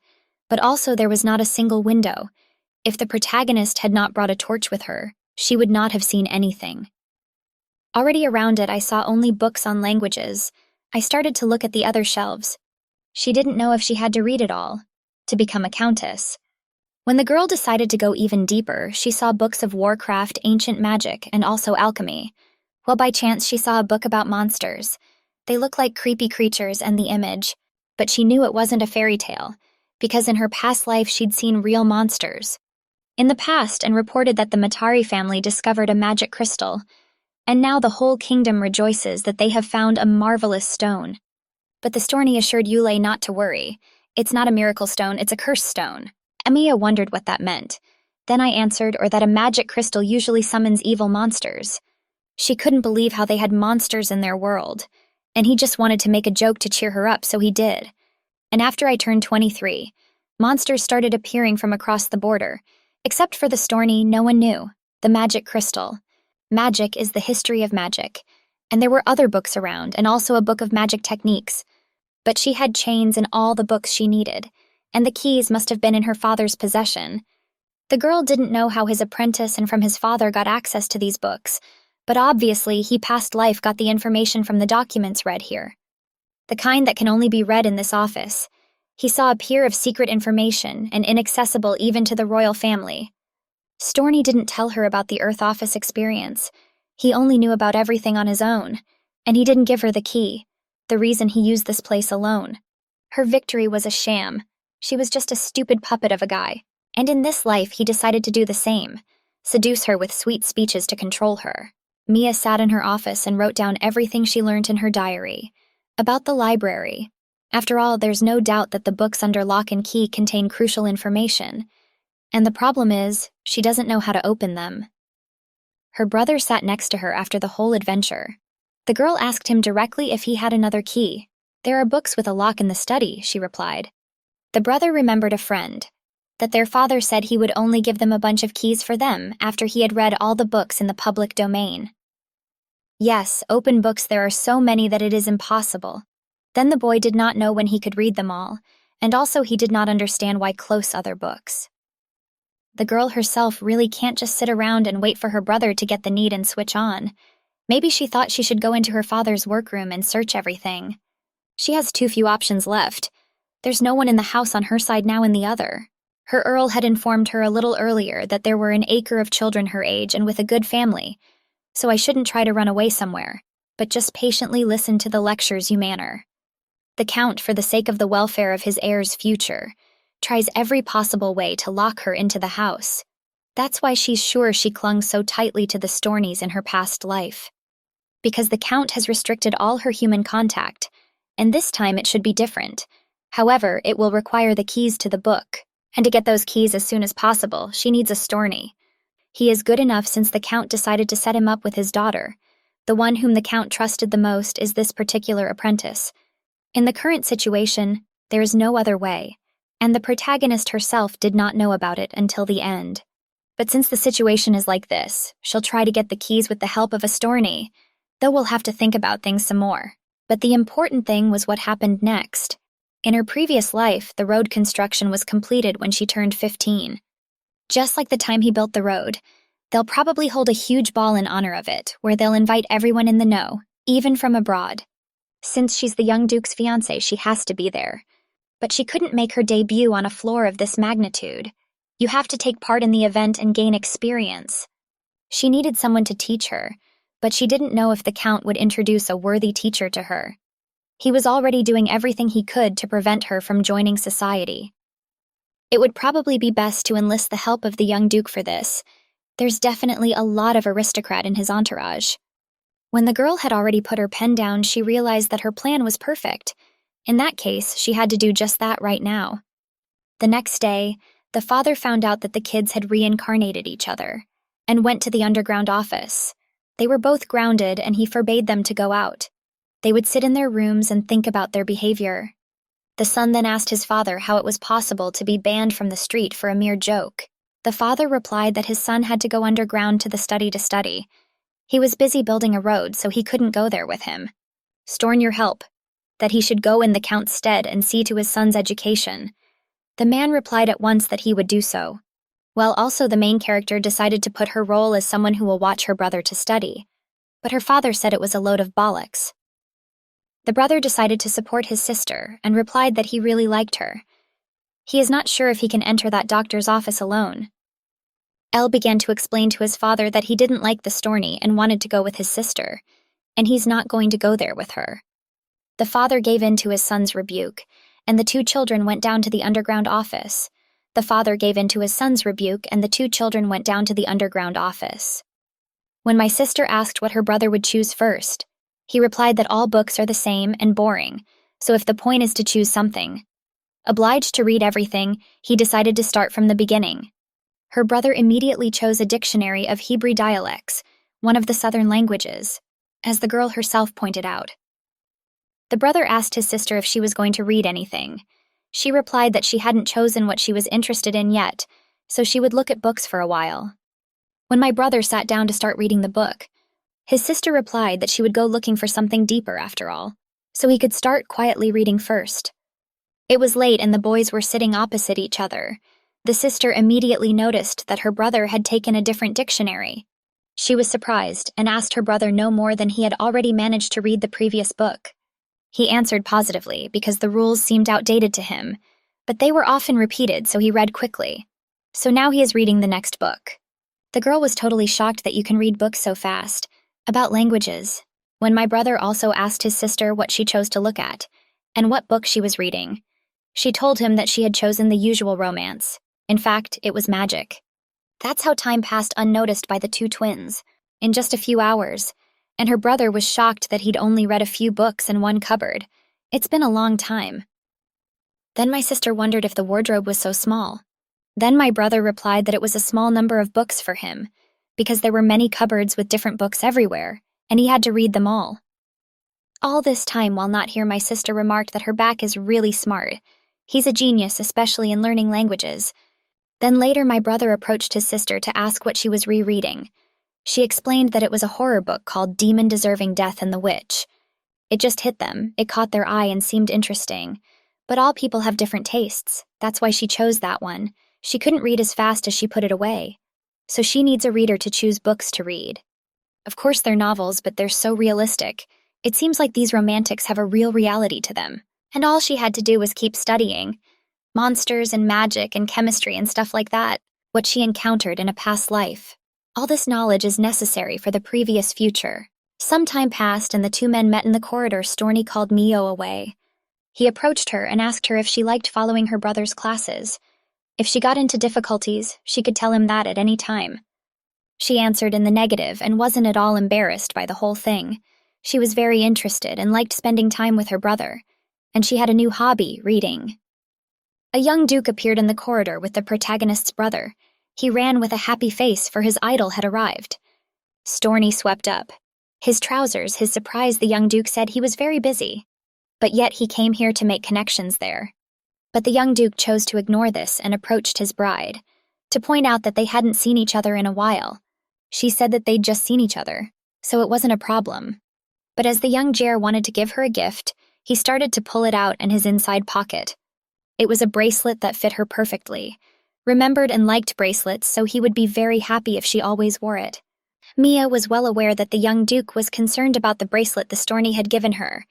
but also there was not a single window. If the protagonist had not brought a torch with her, she would not have seen anything. Already around it, I saw only books on languages. I started to look at the other shelves. She didn't know if she had to read it all, to become a countess. When the girl decided to go even deeper, she saw books of warcraft, ancient magic, and also alchemy. Well, by chance, she saw a book about monsters. They look like creepy creatures and the image, but she knew it wasn't a fairy tale, because in her past life she'd seen real monsters. In the past, and reported that the Matari family discovered a magic crystal, and now the whole kingdom rejoices that they have found a marvelous stone. But the Storny assured Yule not to worry. It's not a miracle stone, it's a cursed stone. Emiya wondered what that meant. Then I answered, or that a magic crystal usually summons evil monsters. She couldn't believe how they had monsters in their world, and he just wanted to make a joke to cheer her up, so he did. And after I turned 23, monsters started appearing from across the border. Except for the Storny, no one knew. The magic crystal. Magic is the history of magic, and there were other books around, and also a book of magic techniques. But she had chains in all the books she needed, and the keys must have been in her father's possession. The girl didn't know how his apprentice and from his father got access to these books, but obviously he past life got the information from the documents read here. The kind that can only be read in this office. He saw a pier of secret information and inaccessible even to the royal family. Storny didn't tell her about the Earth Office experience. He only knew about everything on his own, and he didn't give her the key, the reason he used this place alone. Her victory was a sham. She was just a stupid puppet of a guy, and in this life he decided to do the same, seduce her with sweet speeches to control her. Mia sat in her office and wrote down everything she learned in her diary. About the library. After all, there's no doubt that the books under lock and key contain crucial information, And the problem is, she doesn't know how to open them. Her brother sat next to her after the whole adventure. The girl asked him directly if he had another key. "There are books with a lock in the study," she replied. The brother remembered a friend, that their father said he would only give them a bunch of keys for them after he had read all the books in the public domain. Yes, open books there are so many that it is impossible. Then the boy did not know when he could read them all, and also he did not understand why close other books. The girl herself really can't just sit around and wait for her brother to get the need and switch on. Maybe she thought she should go into her father's workroom and search everything. She has too few options left. There's no one in the house on her side now in the other. Her Earl had informed her a little earlier that there were an acre of children her age and with a good family, so I shouldn't try to run away somewhere, but just patiently listen to the lectures you manner. The Count, for the sake of the welfare of his heir's future, tries every possible way to lock her into the house. That's why she's sure she clung so tightly to the Storneys in her past life. Because the Count has restricted all her human contact, and this time it should be different. However, it will require the keys to the book, and to get those keys as soon as possible, she needs a Storney. He is good enough since the Count decided to set him up with his daughter. The one whom the Count trusted the most is this particular apprentice. In the current situation, there is no other way, and the protagonist herself did not know about it until the end. But since the situation is like this, she'll try to get the keys with the help of a Storney, though we'll have to think about things some more. But the important thing was what happened next. In her previous life, the road construction was completed when she turned 15. Just like the time he built the road, they'll probably hold a huge ball in honor of it, where they'll invite everyone in the know, even from abroad. Since she's the young Duke's fiancée, she has to be there. But she couldn't make her debut on a floor of this magnitude. You have to take part in the event and gain experience. She needed someone to teach her, but she didn't know if the Count would introduce a worthy teacher to her. He was already doing everything he could to prevent her from joining society. It would probably be best to enlist the help of the young Duke for this. There's definitely a lot of aristocrat in his entourage. When the girl had already put her pen down, she realized that her plan was perfect. In that case, she had to do just that right now. The next day, the father found out that the kids had reincarnated each other, and went to the underground office. They were both grounded, and he forbade them to go out. They would sit in their rooms and think about their behavior. The son then asked his father how it was possible to be banned from the street for a mere joke. The father replied that his son had to go underground to the study to study. He was busy building a road, so he couldn't go there with him. Storn your help, that he should go in the Count's stead and see to his son's education. The man replied at once that he would do so, while also the main character decided to put her role as someone who will watch her brother to study. But her father said it was a load of bollocks. The brother decided to support his sister and replied that he really liked her. He is not sure if he can enter that doctor's office alone. El began to explain to his father that he didn't like the Storney and wanted to go with his sister, and he's not going to go there with her. The father gave in to his son's rebuke, and the two children went down to the underground office. The father gave in to his son's rebuke, and the two children went down to the underground office. When my sister asked what her brother would choose first, he replied that all books are the same and boring, so if the point is to choose something. Obliged to read everything, he decided to start from the beginning. Her brother immediately chose a dictionary of Hebrew dialects, one of the southern languages, as the girl herself pointed out. The brother asked his sister if she was going to read anything. She replied that she hadn't chosen what she was interested in yet, so she would look at books for a while. When my brother sat down to start reading the book, his sister replied that she would go looking for something deeper after all, so he could start quietly reading first. It was late and the boys were sitting opposite each other. The sister immediately noticed that her brother had taken a different dictionary. She was surprised and asked her brother no more than he had already managed to read the previous book. He answered positively because the rules seemed outdated to him, but they were often repeated, so he read quickly. So now he is reading the next book. The girl was totally shocked that you can read books so fast, about languages, when my brother also asked his sister what she chose to look at, and what book she was reading. She told him that she had chosen the usual romance. In fact, it was magic. That's how time passed unnoticed by the two twins, in just a few hours, and her brother was shocked that he'd only read a few books in one cupboard. It's been a long time. Then my sister wondered if the wardrobe was so small. Then my brother replied that it was a small number of books for him, because there were many cupboards with different books everywhere, and he had to read them all. All this time while not here, my sister remarked that her back is really smart. He's a genius, especially in learning languages. Then later my brother approached his sister to ask what she was rereading. She explained that it was a horror book called Demon Deserving Death and the Witch. It just hit them, it caught their eye and seemed interesting. But all people have different tastes, that's why she chose that one. She couldn't read as fast as she put it away. So she needs a reader to choose books to read. Of course they're novels, but they're so realistic. It seems like these romantics have a real reality to them. And all she had to do was keep studying. Monsters and magic and chemistry and stuff like that. What she encountered in a past life. All this knowledge is necessary for the previous future. Some time passed and the two men met in the corridor. Storny called Mio away. He approached her and asked her if she liked following her brother's classes. If she got into difficulties, she could tell him that at any time. She answered in the negative and wasn't at all embarrassed by the whole thing. She was very interested and liked spending time with her brother. And she had a new hobby, reading. A young duke appeared in the corridor with the protagonist's brother. He ran with a happy face, for his idol had arrived. Storny swept up. His trousers, his surprise, the young duke said he was very busy. But yet he came here to make connections there. But the young duke chose to ignore this and approached his bride, to point out that they hadn't seen each other in a while. She said that they'd just seen each other, so it wasn't a problem. But as the young Jer wanted to give her a gift, he started to pull it out in his inside pocket. It was a bracelet that fit her perfectly. Remembered and liked bracelets, so he would be very happy if she always wore it. Mia was well aware that the young duke was concerned about the bracelet the Storny had given her.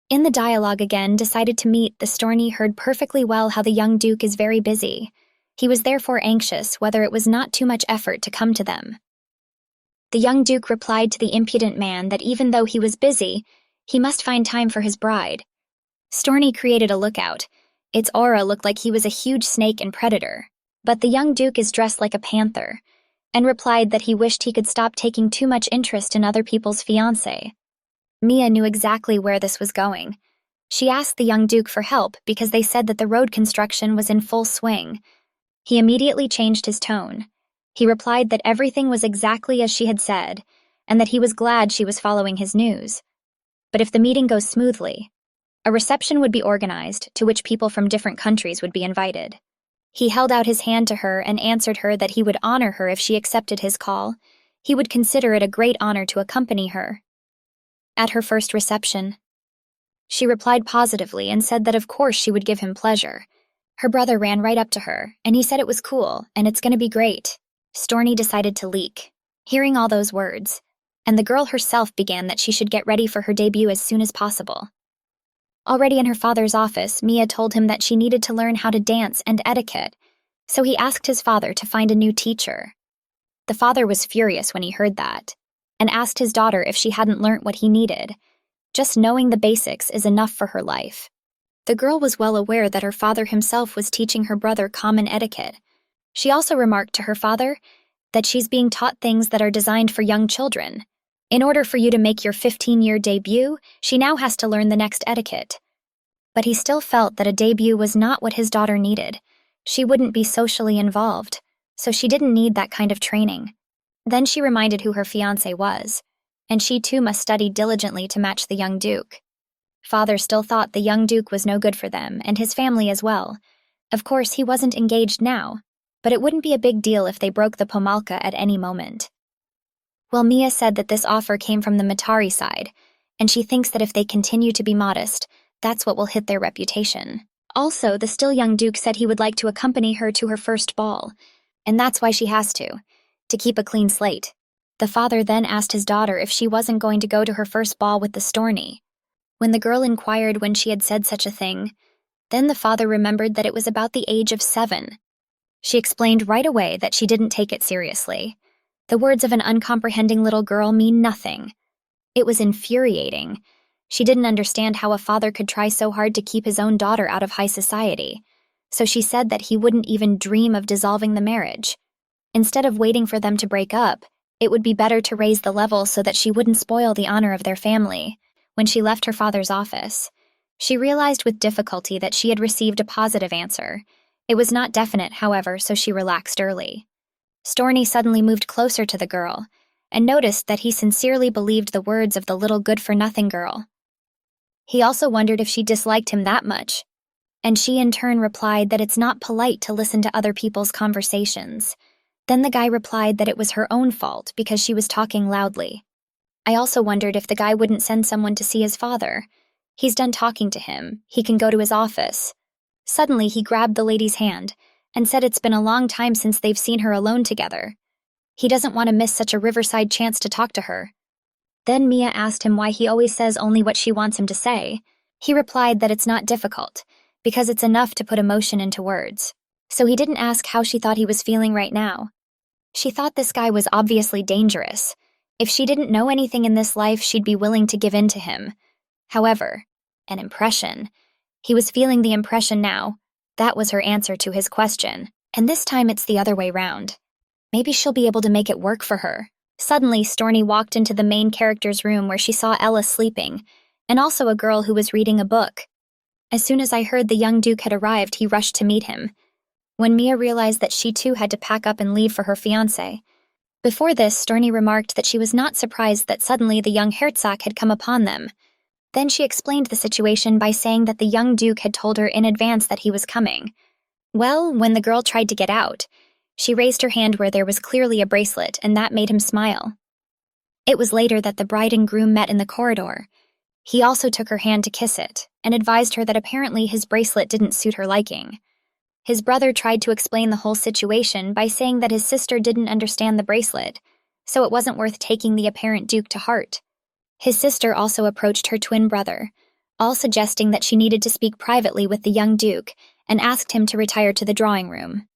In the dialogue again, decided to meet, the Storny heard perfectly well how the young duke is very busy. He was therefore anxious whether it was not too much effort to come to them. The young duke replied to the impudent man that even though he was busy, he must find time for his bride. Storny created a lookout. Its aura looked like he was a huge snake and predator. But the young duke is dressed like a panther, and replied that he wished he could stop taking too much interest in other people's fiancé. Mia knew exactly where this was going. She asked the young duke for help because they said that the road construction was in full swing. He immediately changed his tone. He replied that everything was exactly as she had said, and that he was glad she was following his news. But if the meeting goes smoothly, a reception would be organized to which people from different countries would be invited. He held out his hand to her and answered her that he would honor her if she accepted his call. He would consider it a great honor to accompany her at her first reception. She replied positively and said that of course she would give him pleasure. Her brother ran right up to her, and he said it was cool, and it's gonna be great. Storny decided to leak, hearing all those words, and the girl herself began that she should get ready for her debut as soon as possible. Already in her father's office, Mia told him that she needed to learn how to dance and etiquette, so he asked his father to find a new teacher. The father was furious when he heard that, and asked his daughter if she hadn't learnt what he needed. Just knowing the basics is enough for her life. The girl was well aware that her father himself was teaching her brother common etiquette. She also remarked to her father that she's being taught things that are designed for young children. In order for you to make your 15-year debut, she now has to learn the next etiquette. But he still felt that a debut was not what his daughter needed. She wouldn't be socially involved, so she didn't need that kind of training. Then she reminded who her fiancé was, and she too must study diligently to match the young duke. Father still thought the young duke was no good for them, and his family as well. Of course, he wasn't engaged now, but it wouldn't be a big deal if they broke the Pomalka at any moment. Well, Mia said that this offer came from the Matari side, and she thinks that if they continue to be modest, that's what will hit their reputation. Also, the still young duke said he would like to accompany her to her first ball, and that's why she has to keep a clean slate. The father then asked his daughter if she wasn't going to go to her first ball with the Storny. When the girl inquired when she had said such a thing, then the father remembered that it was about the age of 7. She explained right away that she didn't take it seriously. The words of an uncomprehending little girl mean nothing. It was infuriating. She didn't understand how a father could try so hard to keep his own daughter out of high society, so she said that he wouldn't even dream of dissolving the marriage. Instead of waiting for them to break up, it would be better to raise the level so that she wouldn't spoil the honor of their family. When she left her father's office, she realized with difficulty that she had received a positive answer. It was not definite, however, so she relaxed early. Storny suddenly moved closer to the girl and noticed that he sincerely believed the words of the little good-for-nothing girl. He also wondered if she disliked him that much, and she in turn replied that it's not polite to listen to other people's conversations. Then the guy replied that it was her own fault because she was talking loudly. I also wondered if the guy wouldn't send someone to see his father. He's done talking to him. He can go to his office. Suddenly, he grabbed the lady's hand and said it's been a long time since they've seen her alone together. He doesn't want to miss such a riverside chance to talk to her. Then Mia asked him why he always says only what she wants him to say. He replied that it's not difficult, because it's enough to put emotion into words. So he didn't ask how she thought he was feeling right now. She thought this guy was obviously dangerous. If she didn't know anything in this life, she'd be willing to give in to him. However, an impression. He was feeling the impression now. That was her answer to his question. And this time it's the other way round. Maybe she'll be able to make it work for her. Suddenly, Storny walked into the main character's room where she saw Ella sleeping, and also a girl who was reading a book. As soon as I heard the young Duke had arrived, he rushed to meet him. When Mia realized that she too had to pack up and leave for her fiancé. Before this, Storny remarked that she was not surprised that suddenly the young Herzog had come upon them. Then she explained the situation by saying that the young Duke had told her in advance that he was coming. Well, when the girl tried to get out, she raised her hand where there was clearly a bracelet, and that made him smile. It was later that the bride and groom met in the corridor. He also took her hand to kiss it, and advised her that apparently his bracelet didn't suit her liking. His brother tried to explain the whole situation by saying that his sister didn't understand the bracelet, so it wasn't worth taking the apparent Duke to heart. His sister also approached her twin brother, all suggesting that she needed to speak privately with the young Duke, and asked him to retire to the drawing room.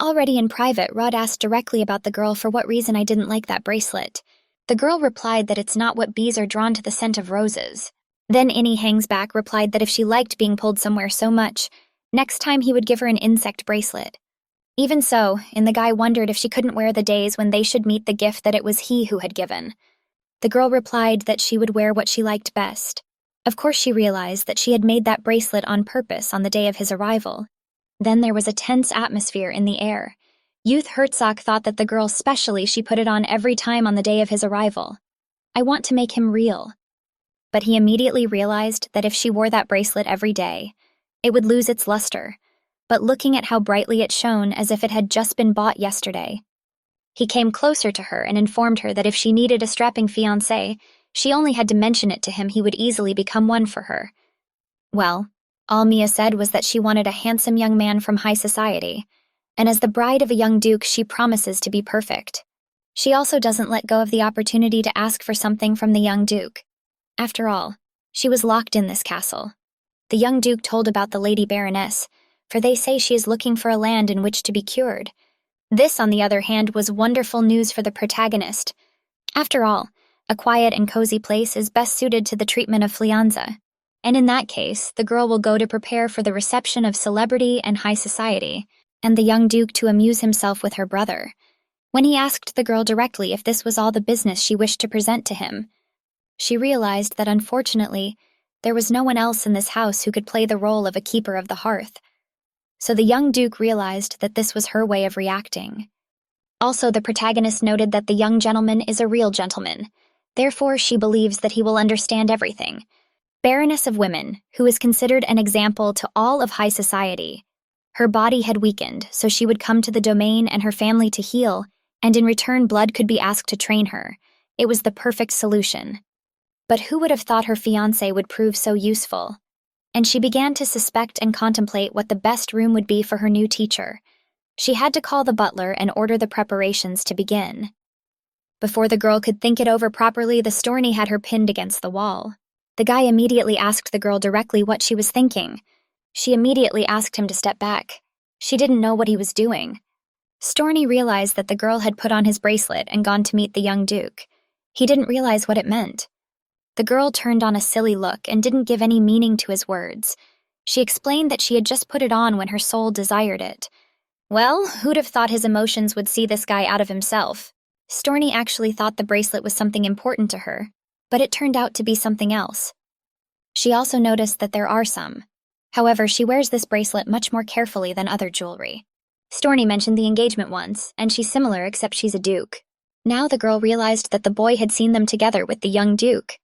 Already in private, Rod asked directly about the girl for what reason I didn't like that bracelet. The girl replied that it's not what bees are drawn to the scent of roses. Then Innie Hangsback replied that if she liked being pulled somewhere so much, next time he would give her an insect bracelet. Even so, the guy wondered if she couldn't wear the days when they should meet the gift that it was he who had given. The girl replied that she would wear what she liked best. Of course she realized that she had made that bracelet on purpose on the day of his arrival. Then there was a tense atmosphere in the air. Youth Herzog thought that the girl specially she put it on every time on the day of his arrival. I want to make him real. But he immediately realized that if she wore that bracelet every day, it would lose its luster. But looking at how brightly it shone as if it had just been bought yesterday, he came closer to her and informed her that if she needed a strapping fiancé, she only had to mention it to him. He would easily become one for her. Well, all Mia said was that she wanted a handsome young man from high society, and as the bride of a young duke, she promises to be perfect. She also doesn't let go of the opportunity to ask for something from the young duke. After all, she was locked in this castle. The young duke told about the Lady Baroness, for they say she is looking for a land in which to be cured. This, on the other hand, was wonderful news for the protagonist. After all, a quiet and cozy place is best suited to the treatment of Flianza. And in that case, the girl will go to prepare for the reception of celebrity and high society, and the young duke to amuse himself with her brother. When he asked the girl directly if this was all the business she wished to present to him, she realized that unfortunately, there was no one else in this house who could play the role of a keeper of the hearth. So the young duke realized that this was her way of reacting. Also, the protagonist noted that the young gentleman is a real gentleman. Therefore, she believes that he will understand everything. Baroness of Women, who is considered an example to all of high society. Her body had weakened, so she would come to the domain and her family to heal, and in return blood could be asked to train her. It was the perfect solution. But who would have thought her fiancé would prove so useful? And she began to suspect and contemplate what the best room would be for her new teacher. She had to call the butler and order the preparations to begin. Before the girl could think it over properly, the Storny had her pinned against the wall. The guy immediately asked the girl directly what she was thinking. She immediately asked him to step back. She didn't know what he was doing. Storny realized that the girl had put on his bracelet and gone to meet the young duke. He didn't realize what it meant. The girl turned on a silly look and didn't give any meaning to his words. She explained that she had just put it on when her soul desired it. Well, who'd have thought his emotions would see this guy out of himself? Storny actually thought the bracelet was something important to her, but it turned out to be something else. She also noticed that there are some. However, she wears this bracelet much more carefully than other jewelry. Storny mentioned the engagement once, and she's similar except she's a duke. Now the girl realized that the boy had seen them together with the young duke.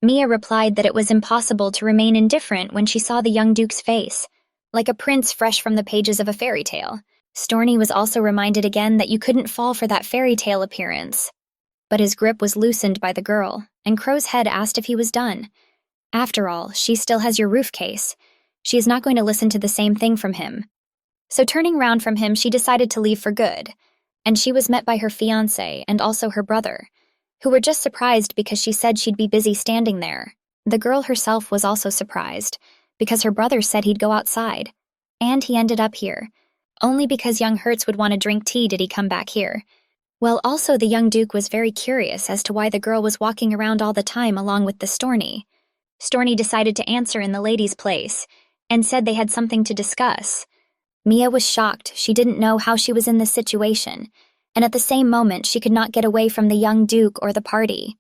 Mia replied that it was impossible to remain indifferent when she saw the young duke's face, like a prince fresh from the pages of a fairy tale. Storny was also reminded again that you couldn't fall for that fairy tale appearance. But his grip was loosened by the girl, and Crow's head asked if he was done. After all, she still has your roof case. She is not going to listen to the same thing from him. So turning round from him, she decided to leave for good, and she was met by her fiancé and also her brother, who were just surprised because she said she'd be busy standing there. The girl herself was also surprised, because her brother said he'd go outside, and he ended up here. Only because young Hertz would want to drink tea did he come back here. Well, also the young duke was very curious as to why the girl was walking around all the time along with the Storny. Storny decided to answer in the ladies' place, and said they had something to discuss. Mia was shocked. She didn't know how she was in this situation, and at the same moment she could not get away from the young duke or the party.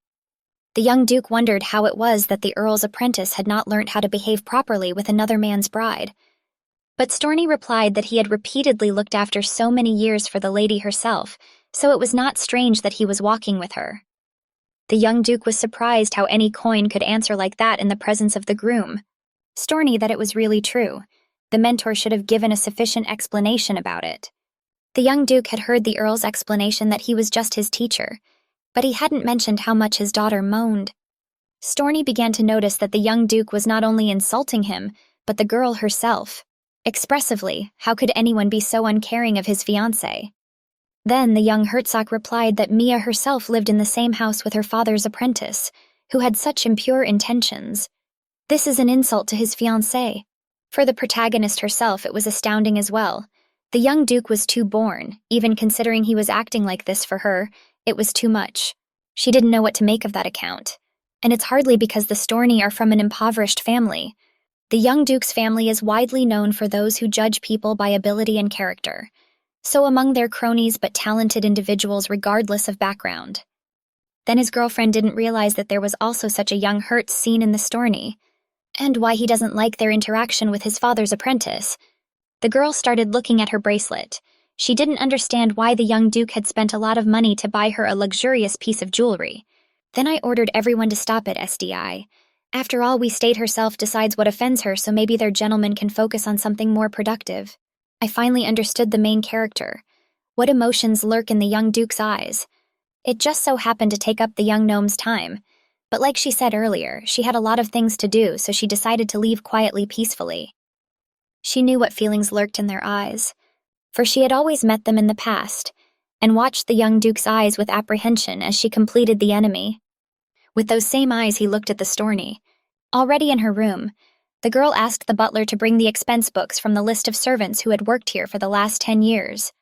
The young duke wondered how it was that the earl's apprentice had not learnt how to behave properly with another man's bride. But Storny replied that he had repeatedly looked after so many years for the lady herself, so it was not strange that he was walking with her. The young duke was surprised how any coin could answer like that in the presence of the groom. Storny that it was really true. The mentor should have given a sufficient explanation about it. The young duke had heard the earl's explanation that he was just his teacher, but he hadn't mentioned how much his daughter moaned. Storny began to notice that the young duke was not only insulting him, but the girl herself. Expressively, how could anyone be so uncaring of his fiancé? Then the young Herzog replied that Mia herself lived in the same house with her father's apprentice, who had such impure intentions. This is an insult to his fiancé. For the protagonist herself, it was astounding as well. The young duke was too born, even considering he was acting like this for her, it was too much. She didn't know what to make of that account. And it's hardly because the Storny are from an impoverished family. The young duke's family is widely known for those who judge people by ability and character. So among their cronies but talented individuals regardless of background. Then his girlfriend didn't realize that there was also such a young Hertz seen in the Storny, and why he doesn't like their interaction with his father's apprentice. The girl started looking at her bracelet. She didn't understand why the young duke had spent a lot of money to buy her a luxurious piece of jewelry. Then I ordered everyone to stop at SDI. After all, we state herself decides what offends her, so maybe their gentleman can focus on something more productive. I finally understood the main character. What emotions lurk in the young duke's eyes. It just so happened to take up the young gnome's time. But like she said earlier, she had a lot of things to do, so she decided to leave quietly, peacefully. She knew what feelings lurked in their eyes, for she had always met them in the past, and watched the young duke's eyes with apprehension as she completed the enemy. With those same eyes he looked at the Storny. Already in her room, the girl asked the butler to bring the expense books from the list of servants who had worked here for the last 10 years.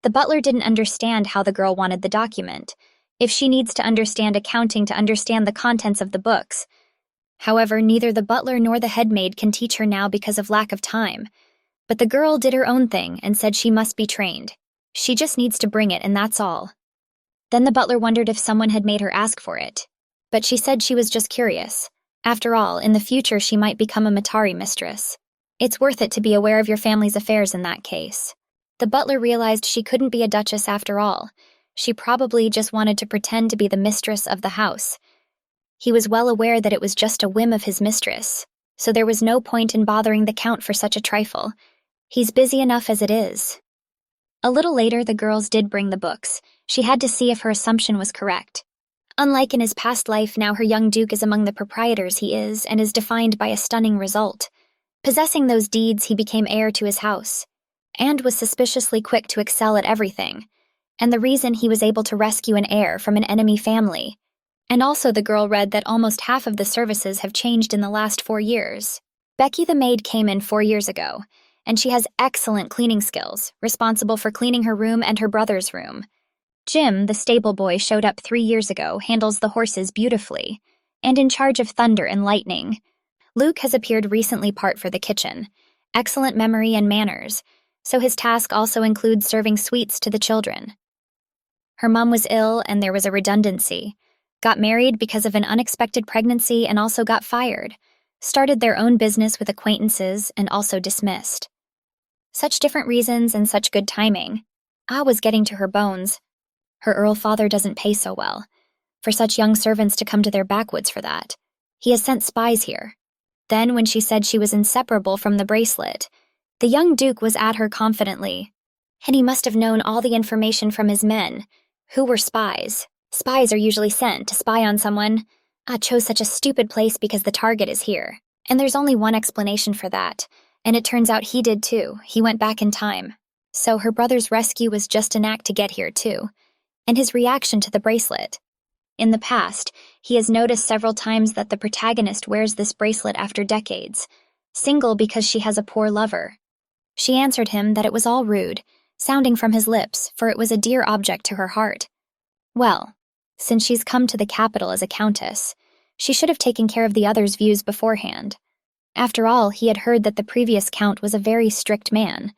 The butler didn't understand how the girl wanted the document, if she needs to understand accounting to understand the contents of the books. However, neither the butler nor the headmaid can teach her now because of lack of time. But the girl did her own thing and said she must be trained. She just needs to bring it, and that's all. Then the butler wondered if someone had made her ask for it. But she said she was just curious. After all, in the future she might become a Matari mistress. It's worth it to be aware of your family's affairs in that case. The butler realized she couldn't be a duchess after all. She probably just wanted to pretend to be the mistress of the house. He was well aware that it was just a whim of his mistress, so there was no point in bothering the count for such a trifle. He's busy enough as it is. A little later, the girls did bring the books. She had to see if her assumption was correct. Unlike in his past life, now her young duke is among the proprietors he is, and is defined by a stunning result. Possessing those deeds, he became heir to his house, and was suspiciously quick to excel at everything. And the reason he was able to rescue an heir from an enemy family. And also the girl read that almost half of the services have changed in the last 4 years. Becky the maid came in 4 years ago, and she has excellent cleaning skills, responsible for cleaning her room and her brother's room. Jim, the stable boy, showed up 3 years ago, handles the horses beautifully, and in charge of thunder and lightning. Luke has appeared recently part for the kitchen. Excellent memory and manners, so his task also includes serving sweets to the children. Her mom was ill and there was a redundancy. Got married because of an unexpected pregnancy and also got fired. started their own business with acquaintances, and also dismissed. Such different reasons and such good timing. Was getting to her bones. Her Earl father doesn't pay so well. For such young servants to come to their backwoods for that. He has sent spies here. Then, when she said she was inseparable from the bracelet, the young Duke was at her confidently. And he must have known all the information from his men, who were spies. Spies are usually sent to spy on someone. Chose such a stupid place because the target is here. And there's only one explanation for that. And it turns out he did too. He went back in time. So her brother's rescue was just an act to get here too. And his reaction to the bracelet. In the past, he has noticed several times that the protagonist wears this bracelet after decades, single because she has a poor lover. She answered him that it was all rude, sounding from his lips, for it was a dear object to her heart. Well, since she's come to the capital as a countess, she should have taken care of the other's views beforehand. After all, he had heard that the previous count was a very strict man,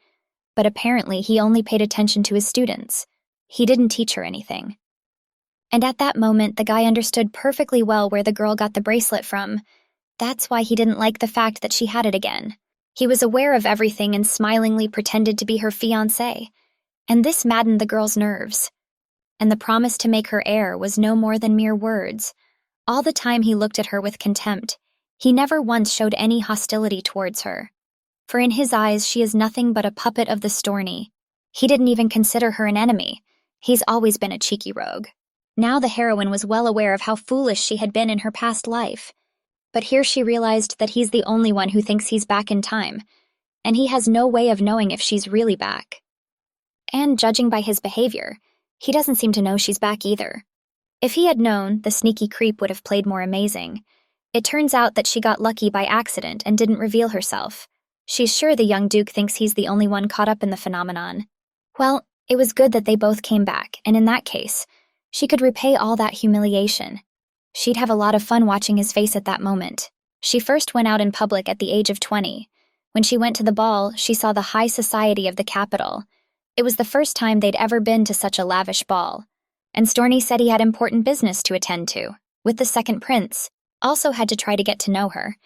but apparently he only paid attention to his students. He didn't teach her anything. And at that moment, the guy understood perfectly well where the girl got the bracelet from. That's why he didn't like the fact that she had it again. He was aware of everything and smilingly pretended to be her fiancé. And this maddened the girl's nerves. And the promise to make her heir was no more than mere words. All the time he looked at her with contempt. He never once showed any hostility towards her. For in his eyes, she is nothing but a puppet of the Storny. He didn't even consider her an enemy. He's always been a cheeky rogue. Now the heroine was well aware of how foolish she had been in her past life. But here she realized that he's the only one who thinks he's back in time, and he has no way of knowing if she's really back. And judging by his behavior, he doesn't seem to know she's back either. If he had known, the sneaky creep would have played more amazing. It turns out that she got lucky by accident and didn't reveal herself. She's sure the young Duke thinks he's the only one caught up in the phenomenon. Well, it was good that they both came back, and in that case, she could repay all that humiliation. She'd have a lot of fun watching his face at that moment. She first went out in public at the age of 20. When she went to the ball, she saw the high society of the capital. It was the first time they'd ever been to such a lavish ball. And Storny said he had important business to attend to, with the second prince. Also had to try to get to know her.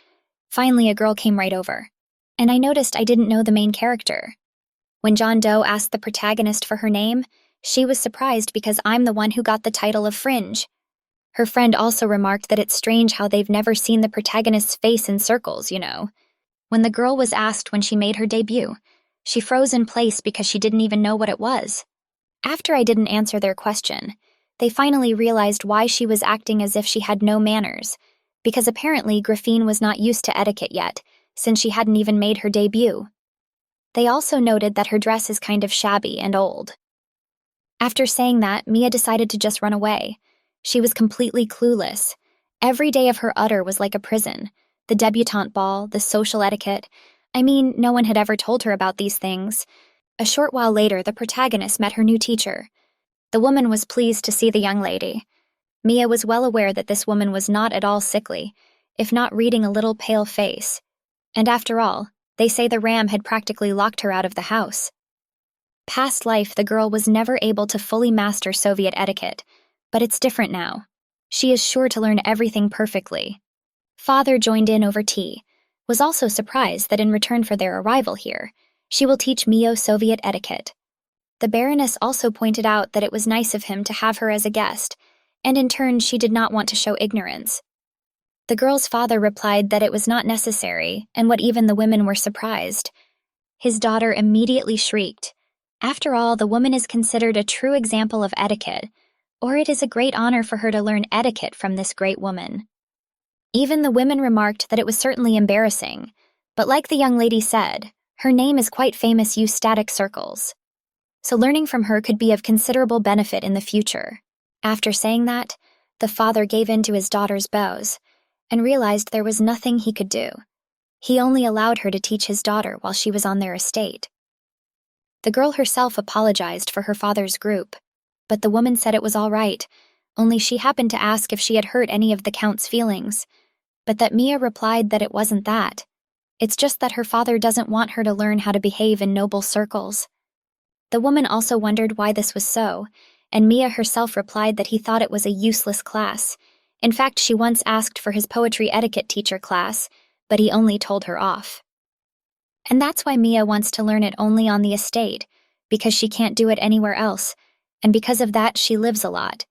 Finally, a girl came right over. And I noticed I didn't know the main character. When John Doe asked the protagonist for her name, she was surprised because I'm the one who got the title of Fringe. Her friend also remarked that it's strange how they've never seen the protagonist's face in circles, you know. When the girl was asked when she made her debut, she froze in place because she didn't even know what it was. After I didn't answer their question, they finally realized why she was acting as if she had no manners, because apparently Griffine was not used to etiquette yet, since she hadn't even made her debut. They also noted that her dress is kind of shabby and old. After saying that, Mia decided to just run away. She was completely clueless. Every day of her utter was like a prison. The debutante ball, the social etiquette. I mean, no one had ever told her about these things. A short while later, the protagonist met her new teacher. The woman was pleased to see the young lady. Mia was well aware that this woman was not at all sickly, if not reading a little pale face. And after all, they say the ram had practically locked her out of the house. Past life, the girl was never able to fully master Soviet etiquette, but it's different now. She is sure to learn everything perfectly. Father joined in over tea, was also surprised that in return for their arrival here, she will teach Mio Soviet etiquette. The Baroness also pointed out that it was nice of him to have her as a guest, and in turn she did not want to show ignorance. The girl's father replied that it was not necessary, and what even the women were surprised. His daughter immediately shrieked. After all, the woman is considered a true example of etiquette, or it is a great honor for her to learn etiquette from this great woman. Even the women remarked that it was certainly embarrassing, but like the young lady said, her name is quite famous eustatic circles. So learning from her could be of considerable benefit in the future. After saying that, the father gave in to his daughter's bows, and realized there was nothing he could do. He only allowed her to teach his daughter while she was on their estate. The girl herself apologized for her father's group, but the woman said it was all right, only she happened to ask if she had hurt any of the Count's feelings, but that Mia replied that it wasn't that. It's just that her father doesn't want her to learn how to behave in noble circles. The woman also wondered why this was so, and Mia herself replied that he thought it was a useless class. In fact, she once asked for his poetry etiquette teacher class, but he only told her off. And that's why Mia wants to learn it only on the estate, because she can't do it anywhere else, and because of that she lives a lot.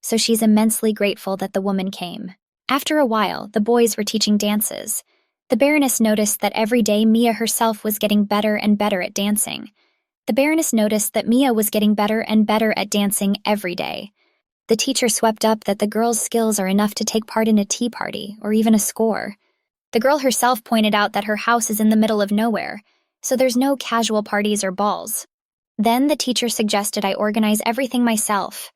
So she's immensely grateful that the woman came. After a while, the boys were teaching dances. The Baroness noticed that every day Mia herself was getting better and better at dancing. The Baroness noticed that Mia was getting better and better at dancing every day. The teacher swept up that the girl's skills are enough to take part in a tea party or even a score. The girl herself pointed out that her house is in the middle of nowhere, so there's no casual parties or balls. Then the teacher suggested I organize everything myself.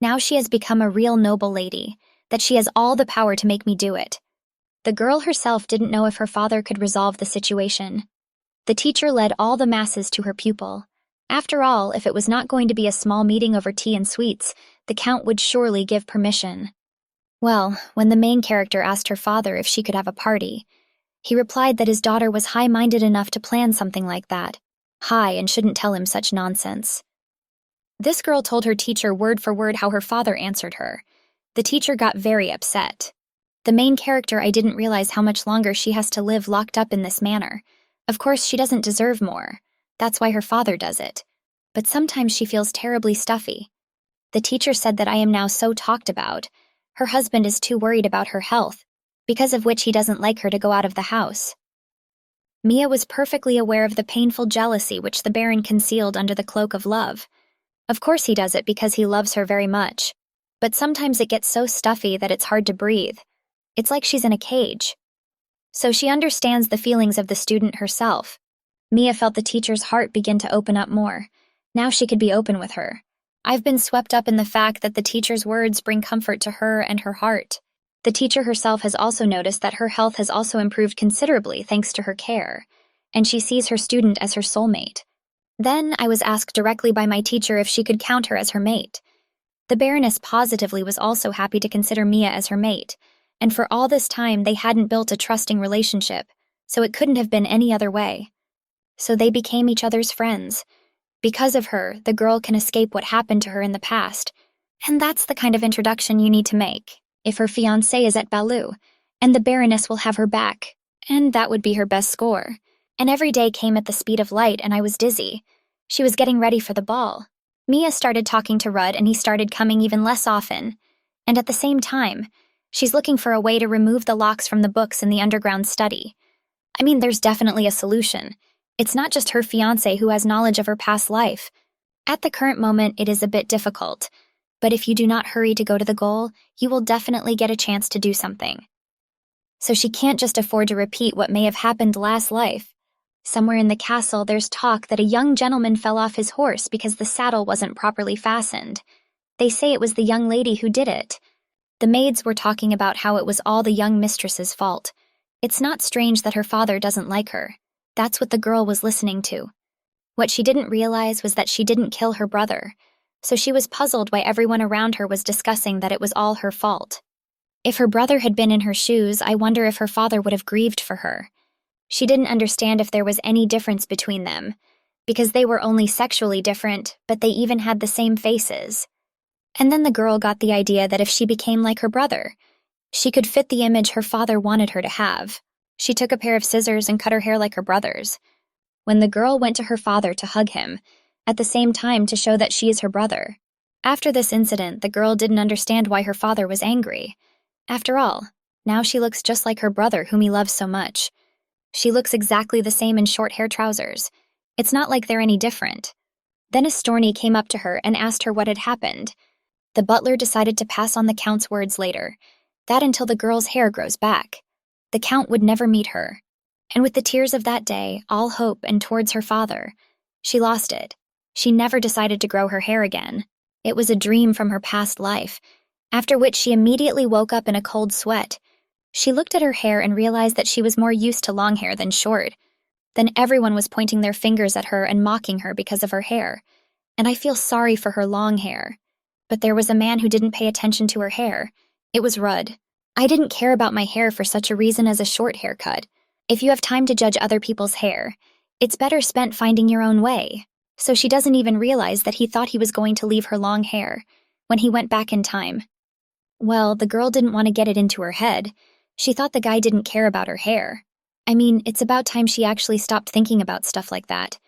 Now she has become a real noble lady, that she has all the power to make me do it. The girl herself didn't know if her father could resolve the situation. The teacher led all the masses to her pupil. After all, if it was not going to be a small meeting over tea and sweets, the Count would surely give permission. Well, when the main character asked her father if she could have a party, he replied that his daughter was high-minded enough to plan something like that. High and shouldn't tell him such nonsense. This girl told her teacher word for word how her father answered her. The teacher got very upset. The main character, I didn't realize how much longer she has to live locked up in this manner. Of course, she doesn't deserve more. That's why her father does it. But sometimes she feels terribly stuffy. The teacher said that I am now so talked about. Her husband is too worried about her health, because of which he doesn't like her to go out of the house. Mia was perfectly aware of the painful jealousy which the Baron concealed under the cloak of love. Of course he does it because he loves her very much. But sometimes it gets so stuffy that it's hard to breathe. It's like she's in a cage. So she understands the feelings of the student herself. Mia felt the teacher's heart begin to open up more. Now she could be open with her. I've been swept up in the fact that the teacher's words bring comfort to her and her heart. The teacher herself has also noticed that her health has also improved considerably thanks to her care, and she sees her student as her soulmate. Then I was asked directly by my teacher if she could count her as her mate. The Baroness positively was also happy to consider Mia as her mate, and for all this time they hadn't built a trusting relationship, so it couldn't have been any other way. So they became each other's friends. Because of her, the girl can escape what happened to her in the past, and that's the kind of introduction you need to make. If her fiancé is at Baloo, and the Baroness will have her back, and that would be her best score. And every day came at the speed of light, and I was dizzy. She was getting ready for the ball. Mia started talking to Rudd, and he started coming even less often. And at the same time, she's looking for a way to remove the locks from the books in the underground study. I mean, there's definitely a solution. It's not just her fiancé who has knowledge of her past life. At the current moment, it is a bit difficult. But if you do not hurry to go to the goal, you will definitely get a chance to do something. So she can't just afford to repeat what may have happened last life. Somewhere in the castle, there's talk that a young gentleman fell off his horse because the saddle wasn't properly fastened. They say it was the young lady who did it. The maids were talking about how it was all the young mistress's fault. It's not strange that her father doesn't like her. That's what the girl was listening to. What she didn't realize was that she didn't kill her brother. So she was puzzled why everyone around her was discussing that it was all her fault. If her brother had been in her shoes, I wonder if her father would have grieved for her. She didn't understand if there was any difference between them, because they were only sexually different, but they even had the same faces. And then the girl got the idea that if she became like her brother, she could fit the image her father wanted her to have. She took a pair of scissors and cut her hair like her brother's. When the girl went to her father to hug him, at the same time to show that she is her brother. After this incident, the girl didn't understand why her father was angry. After all, now she looks just like her brother whom he loves so much. She looks exactly the same in short hair trousers. It's not like they're any different. Then a Storny came up to her and asked her what had happened. The butler decided to pass on the Count's words later, that until the girl's hair grows back. The Count would never meet her. And with the tears of that day, all hope and towards her father, she lost it. She never decided to grow her hair again. It was a dream from her past life, after which she immediately woke up in a cold sweat. She looked at her hair and realized that she was more used to long hair than short. Then everyone was pointing their fingers at her and mocking her because of her hair. And I feel sorry for her long hair. But there was a man who didn't pay attention to her hair. It was Rudd. I didn't care about my hair for such a reason as a short haircut. If you have time to judge other people's hair, it's better spent finding your own way. So she doesn't even realize that he thought he was going to leave her long hair when he went back in time. Well, the girl didn't want to get it into her head. She thought the guy didn't care about her hair. I mean, it's about time she actually stopped thinking about stuff like that.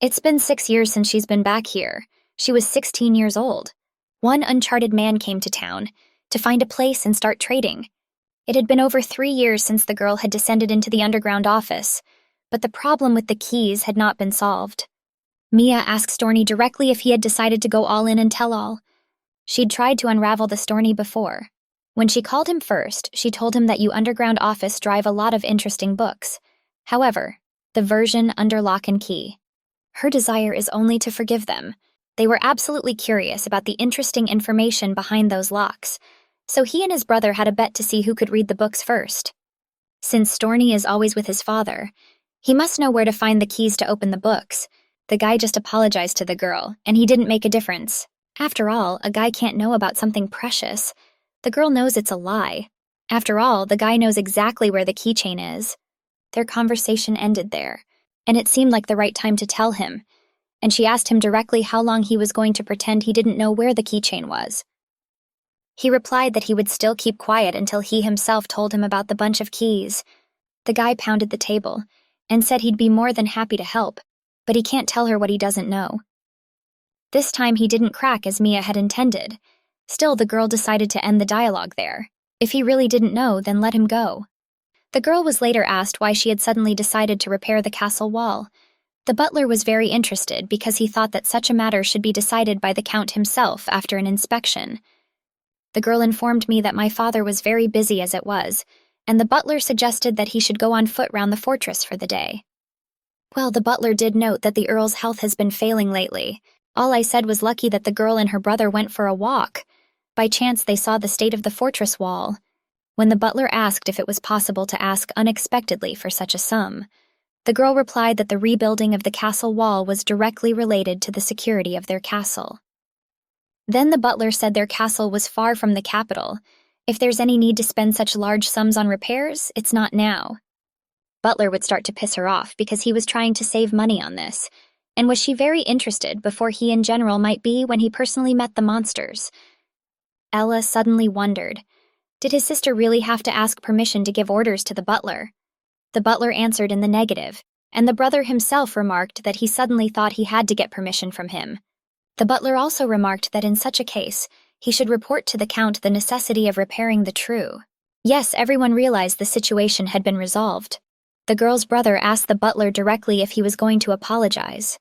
It's been 6 years since she's been back here. She was 16 years old. One uncharted man came to town to find a place and start trading. It had been over 3 years since the girl had descended into the underground office, but the problem with the keys had not been solved. Mia asked Storny directly if he had decided to go all in and tell all. She'd tried to unravel the Storny before. When she called him first, she told him that you underground office drive a lot of interesting books. However, the version under lock and key. Her desire is only to forgive them. They were absolutely curious about the interesting information behind those locks, so he and his brother had a bet to see who could read the books first. Since Storny is always with his father, he must know where to find the keys to open the books. The guy just apologized to the girl, and he didn't make a difference. After all, a guy can't know about something precious. The girl knows it's a lie. After all, the guy knows exactly where the keychain is. Their conversation ended there, and it seemed like the right time to tell him, and she asked him directly how long he was going to pretend he didn't know where the keychain was. He replied that he would still keep quiet until he himself told him about the bunch of keys. The guy pounded the table and said he'd be more than happy to help, but he can't tell her what he doesn't know. This time he didn't crack as Mia had intended. Still, the girl decided to end the dialogue there. If he really didn't know, then let him go. The girl was later asked why she had suddenly decided to repair the castle wall. The butler was very interested because he thought that such a matter should be decided by the Count himself after an inspection. The girl informed me that my father was very busy as it was, and the butler suggested that he should go on foot round the fortress for the day. Well, the butler did note that the Earl's health has been failing lately. All I said was lucky that the girl and her brother went for a walk. By chance, they saw the state of the fortress wall. When the butler asked if it was possible to ask unexpectedly for such a sum, the girl replied that the rebuilding of the castle wall was directly related to the security of their castle. Then the butler said their castle was far from the capital. If there's any need to spend such large sums on repairs, it's not now. Butler would start to piss her off because he was trying to save money on this. And was she very interested before he in general might be when he personally met the monsters? Ella suddenly wondered, did his sister really have to ask permission to give orders to the butler? The butler answered in the negative, and the brother himself remarked that he suddenly thought he had to get permission from him. The butler also remarked that in such a case, he should report to the Count the necessity of repairing the true. Yes, everyone realized the situation had been resolved. The girl's brother asked the butler directly if he was going to apologize.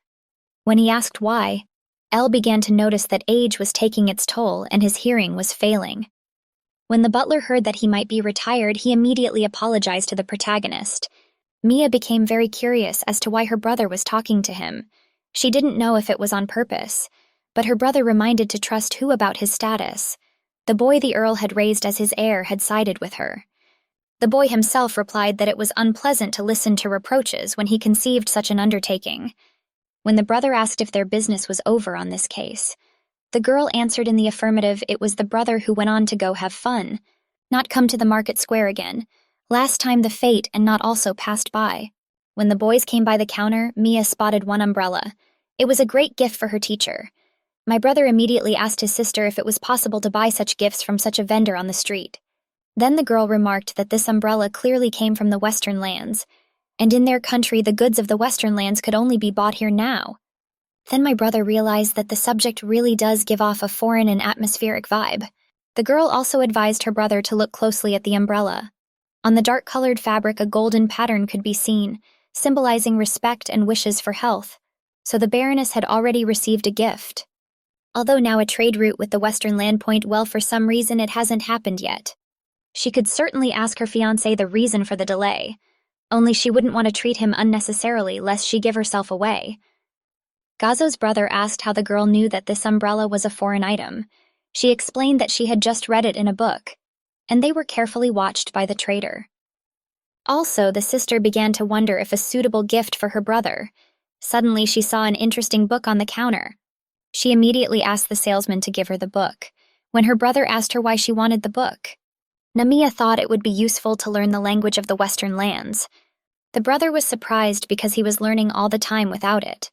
When he asked why, Elle began to notice that age was taking its toll and his hearing was failing. When the butler heard that he might be retired, he immediately apologized to the protagonist. Mia became very curious as to why her brother was talking to him. She didn't know if it was on purpose, but her brother reminded to trust who about his status. The boy the Earl had raised as his heir had sided with her. The boy himself replied that it was unpleasant to listen to reproaches when he conceived such an undertaking. When the brother asked if their business was over on this case, the girl answered in the affirmative it was the brother who went on to go have fun, not come to the market square again. Last time the fate and not also passed by. When the boys came by the counter, Mia spotted one umbrella. It was a great gift for her teacher. My brother immediately asked his sister if it was possible to buy such gifts from such a vendor on the street. Then the girl remarked that this umbrella clearly came from the Western lands, and in their country the goods of the Western lands could only be bought here now. Then my brother realized that the subject really does give off a foreign and atmospheric vibe. The girl also advised her brother to look closely at the umbrella. On the dark-colored fabric a golden pattern could be seen, symbolizing respect and wishes for health, so the Baroness had already received a gift. Although now a trade route with the Western land point, well, for some reason it hasn't happened yet. She could certainly ask her fiancé the reason for the delay, only she wouldn't want to treat him unnecessarily lest she give herself away. Gazzo's brother asked how the girl knew that this umbrella was a foreign item. She explained that she had just read it in a book, and they were carefully watched by the trader. Also, the sister began to wonder if a suitable gift for her brother. Suddenly she saw an interesting book on the counter. She immediately asked the salesman to give her the book, when her brother asked her why she wanted the book. Mia thought it would be useful to learn the language of the Western lands. The brother was surprised because he was learning all the time without it.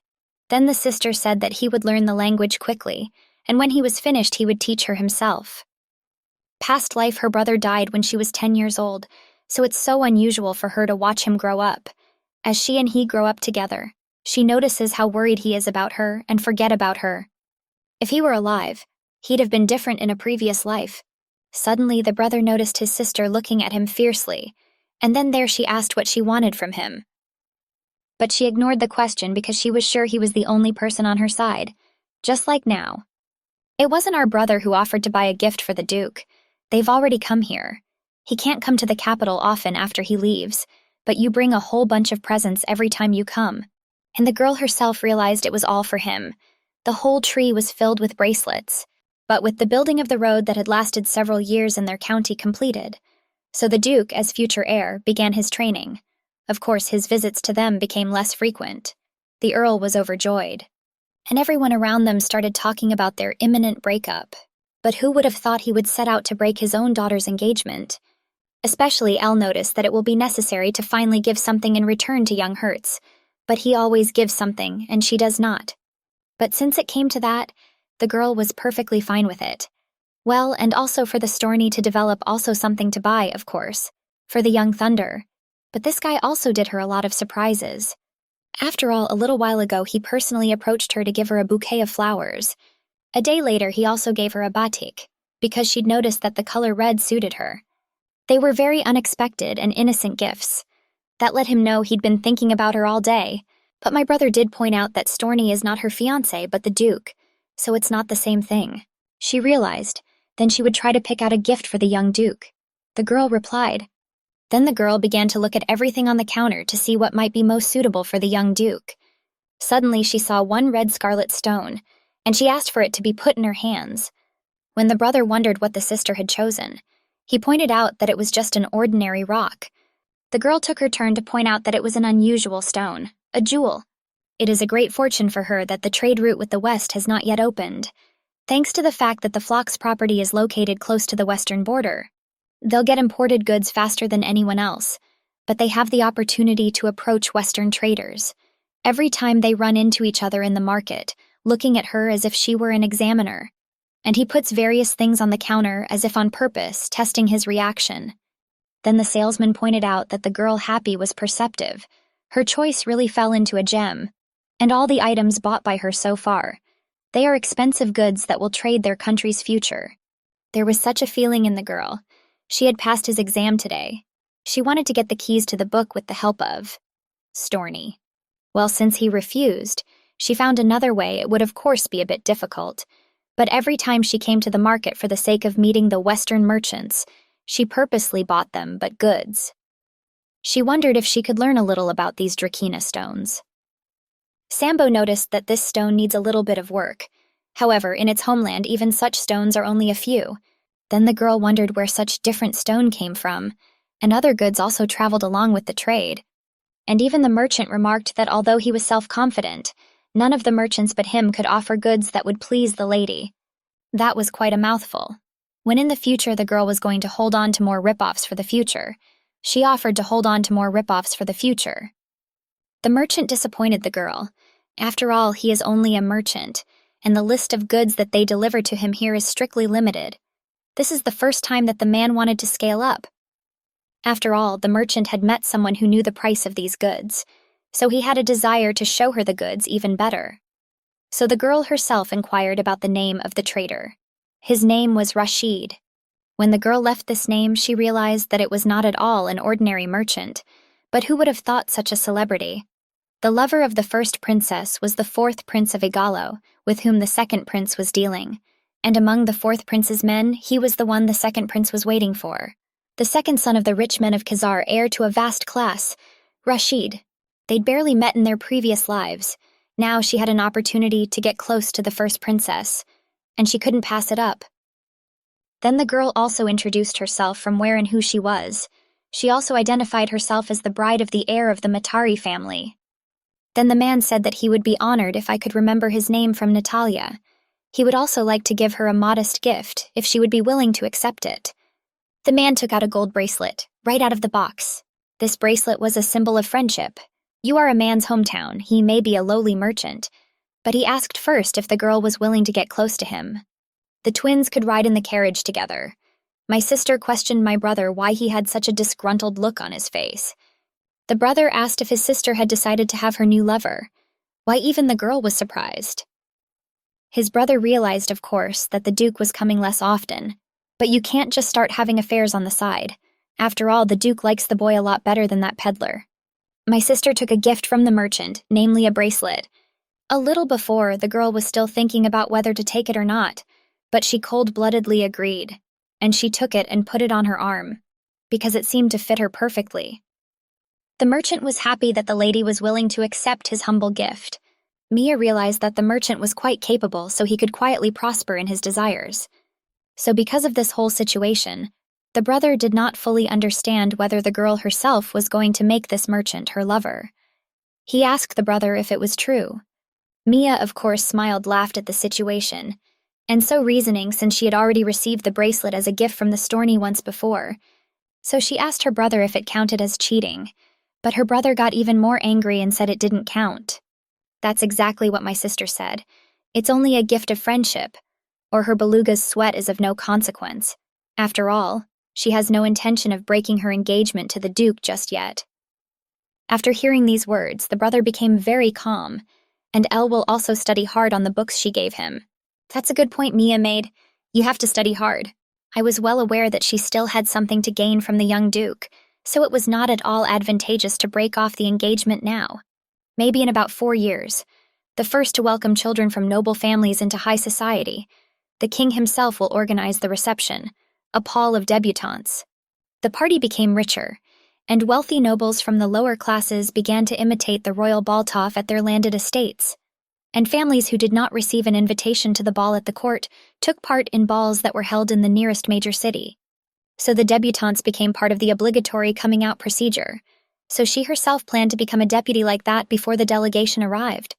Then the sister said that he would learn the language quickly, and when he was finished he would teach her himself. Past life, her brother died when she was 10 years old, so it's so unusual for her to watch him grow up. As she and he grow up together, she notices how worried he is about her and forget about her. If he were alive, he'd have been different in a previous life. Suddenly, the brother noticed his sister looking at him fiercely, and then there she asked what she wanted from him. But she ignored the question because she was sure he was the only person on her side, just like now. It wasn't our brother who offered to buy a gift for the Duke. They've already come here. He can't come to the capital often after he leaves, but you bring a whole bunch of presents every time you come. And the girl herself realized it was all for him. The whole tree was filled with bracelets, but with the building of the road that had lasted several years in their county completed. So the Duke, as future heir, began his training. Of course, his visits to them became less frequent. The Earl was overjoyed. And everyone around them started talking about their imminent breakup. But who would have thought he would set out to break his own daughter's engagement? Especially Elle noticed that it will be necessary to finally give something in return to young Hertz. But he always gives something, and she does not. But since it came to that, the girl was perfectly fine with it. Well, and also for the Storny to develop also something to buy, of course, for the young Thunder. But this guy also did her a lot of surprises. After all, a little while ago he personally approached her to give her a bouquet of flowers. A day later he also gave her a batik, because she'd noticed that the color red suited her. They were very unexpected and innocent gifts. That let him know he'd been thinking about her all day, but my brother did point out that Storny is not her fiancé but the Duke, so it's not the same thing. She realized, then she would try to pick out a gift for the young Duke. The girl replied. Then the girl began to look at everything on the counter to see what might be most suitable for the young Duke. Suddenly she saw one red scarlet stone, and she asked for it to be put in her hands. When the brother wondered what the sister had chosen, he pointed out that it was just an ordinary rock. The girl took her turn to point out that it was an unusual stone, a jewel. It is a great fortune for her that the trade route with the West has not yet opened, thanks to the fact that the flock's property is located close to the western border. They'll get imported goods faster than anyone else, but they have the opportunity to approach Western traders. Every time they run into each other in the market, looking at her as if she were an examiner. And he puts various things on the counter as if on purpose, testing his reaction. Then the salesman pointed out that the girl Happy was perceptive. Her choice really fell into a gem. And all the items bought by her so far, they are expensive goods that will trade their country's future. There was such a feeling in the girl. She had passed his exam today. She wanted to get the keys to the book with the help of Storny. Well, since he refused, she found another way. It would of course be a bit difficult, but every time she came to the market for the sake of meeting the Western merchants, she purposely bought them but goods. She wondered if she could learn a little about these Drakina stones. Sambo noticed that this stone needs a little bit of work. However, in its homeland, even such stones are only a few. Then the girl wondered where such different stone came from, and other goods also traveled along with the trade. And even the merchant remarked that although he was self-confident, none of the merchants but him could offer goods that would please the lady. That was quite a mouthful. When in the future the girl was going to hold on to more rip-offs for the future, she offered to hold on to more rip-offs for the future. The merchant disappointed the girl. After all, he is only a merchant, and the list of goods that they deliver to him here is strictly limited. This is the first time that the man wanted to scale up. After all, the merchant had met someone who knew the price of these goods, so he had a desire to show her the goods even better. So the girl herself inquired about the name of the trader. His name was Rashid. When the girl left this name, she realized that it was not at all an ordinary merchant, but who would have thought such a celebrity? The lover of the first princess was the fourth prince of Igalo, with whom the second prince was dealing. And among the fourth prince's men, he was the one the second prince was waiting for. The second son of the rich men of Khazar, heir to a vast class, Rashid. They'd barely met in their previous lives. Now she had an opportunity to get close to the first princess, and she couldn't pass it up. Then the girl also introduced herself from where and who she was. She also identified herself as the bride of the heir of the Matari family. Then the man said that he would be honored if I could remember his name from Natalia. He would also like to give her a modest gift if she would be willing to accept it. The man took out a gold bracelet, right out of the box. This bracelet was a symbol of friendship. You are a man's hometown, he may be a lowly merchant, but he asked first if the girl was willing to get close to him. The twins could ride in the carriage together. My sister questioned my brother why he had such a disgruntled look on his face. The brother asked if his sister had decided to have her new lover. Why even the girl was surprised. His brother realized, of course, that the Duke was coming less often. But you can't just start having affairs on the side. After all, the Duke likes the boy a lot better than that peddler. My sister took a gift from the merchant, namely a bracelet. A little before, the girl was still thinking about whether to take it or not, but she cold-bloodedly agreed, and she took it and put it on her arm, because it seemed to fit her perfectly. The merchant was happy that the lady was willing to accept his humble gift. Mia realized that the merchant was quite capable, so he could quietly prosper in his desires. So because of this whole situation, the brother did not fully understand whether the girl herself was going to make this merchant her lover. He asked the brother if it was true. Mia, of course, laughed at the situation, and so reasoning since she had already received the bracelet as a gift from the Storny once before. So she asked her brother if it counted as cheating, but her brother got even more angry and said it didn't count. That's exactly what my sister said. It's only a gift of friendship, or her beluga's sweat is of no consequence. After all, she has no intention of breaking her engagement to the Duke just yet. After hearing these words, the brother became very calm, and Elle will also study hard on the books she gave him. That's a good point Mia made. You have to study hard. I was well aware that she still had something to gain from the young Duke, so it was not at all advantageous to break off the engagement now. Maybe in about 4 years, the first to welcome children from noble families into high society, the king himself will organize the reception, a pall of debutantes. The party became richer, and wealthy nobles from the lower classes began to imitate the royal ball-toff at their landed estates. And families who did not receive an invitation to the ball at the court took part in balls that were held in the nearest major city. So the debutantes became part of the obligatory coming-out procedure. So she herself planned to become a deputy like that before the delegation arrived.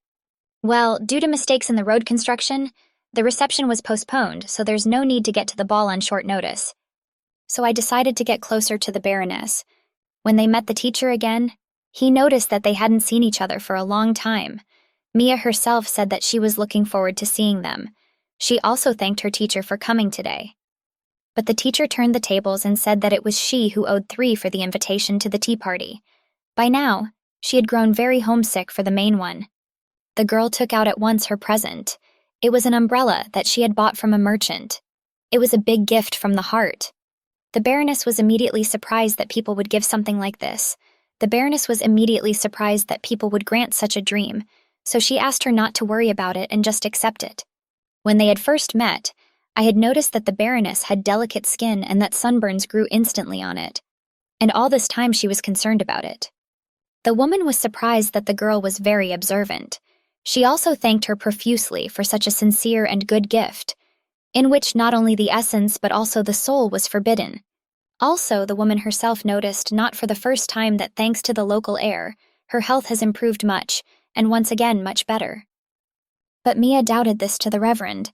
Well, due to mistakes in the road construction, the reception was postponed, so there's no need to get to the ball on short notice. So I decided to get closer to the Baroness. When they met the teacher again, he noticed that they hadn't seen each other for a long time. Mia herself said that she was looking forward to seeing them. She also thanked her teacher for coming today. But the teacher turned the tables and said that it was she who owed 3 for the invitation to the tea party. By now, she had grown very homesick for the main one. The girl took out at once her present. It was an umbrella that she had bought from a merchant. It was a big gift from the heart. The Baroness was immediately surprised that people would give something like this. The Baroness was immediately surprised that people would grant such a dream, so she asked her not to worry about it and just accept it. When they had first met, I had noticed that the Baroness had delicate skin and that sunburns grew instantly on it. And all this time she was concerned about it. The woman was surprised that the girl was very observant. She also thanked her profusely for such a sincere and good gift, in which not only the essence but also the soul was forbidden. Also, the woman herself noticed not for the first time that thanks to the local air, her health has improved much, and once again much better. But Mia doubted this to the Reverend.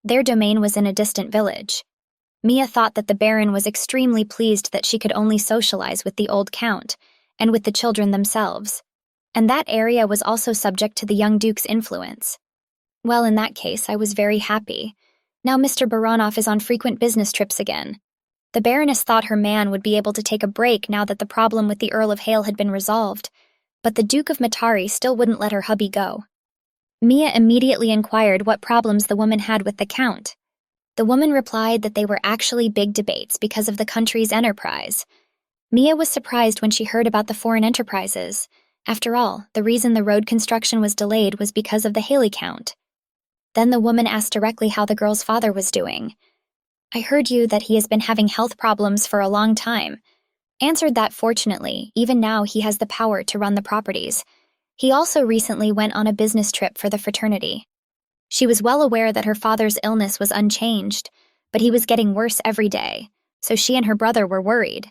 Their domain was in a distant village. Mia thought that the Baron was extremely pleased that she could only socialize with the old Count, and with the children themselves. And that area was also subject to the young Duke's influence. Well, in that case, I was very happy. Now Mr. Baronoff is on frequent business trips again. The Baroness thought her man would be able to take a break now that the problem with the Earl of Hale had been resolved, but the Duke of Matari still wouldn't let her hubby go. Mia immediately inquired what problems the woman had with the Count. The woman replied that they were actually big debates because of the country's enterprise. Mia was surprised when she heard about the foreign enterprises. After all, the reason the road construction was delayed was because of the Haley Count. Then the woman asked directly how the girl's father was doing. I heard you that he has been having health problems for a long time. Answered that fortunately, even now he has the power to run the properties. He also recently went on a business trip for the fraternity. She was well aware that her father's illness was unchanged, but he was getting worse every day, so she and her brother were worried.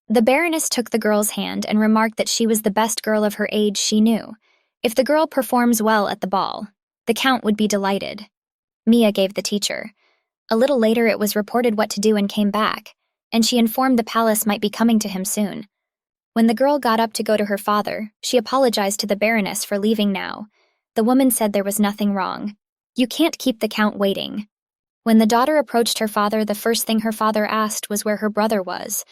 The Baroness took the girl's hand and remarked that she was the best girl of her age she knew. If the girl performs well at the ball, the Count would be delighted. Mia gave the teacher. A little later it was reported what to do and came back, and she informed the palace might be coming to him soon. When the girl got up to go to her father, she apologized to the Baroness for leaving now. The woman said there was nothing wrong. You can't keep the Count waiting. When the daughter approached her father, the first thing her father asked was where her brother was.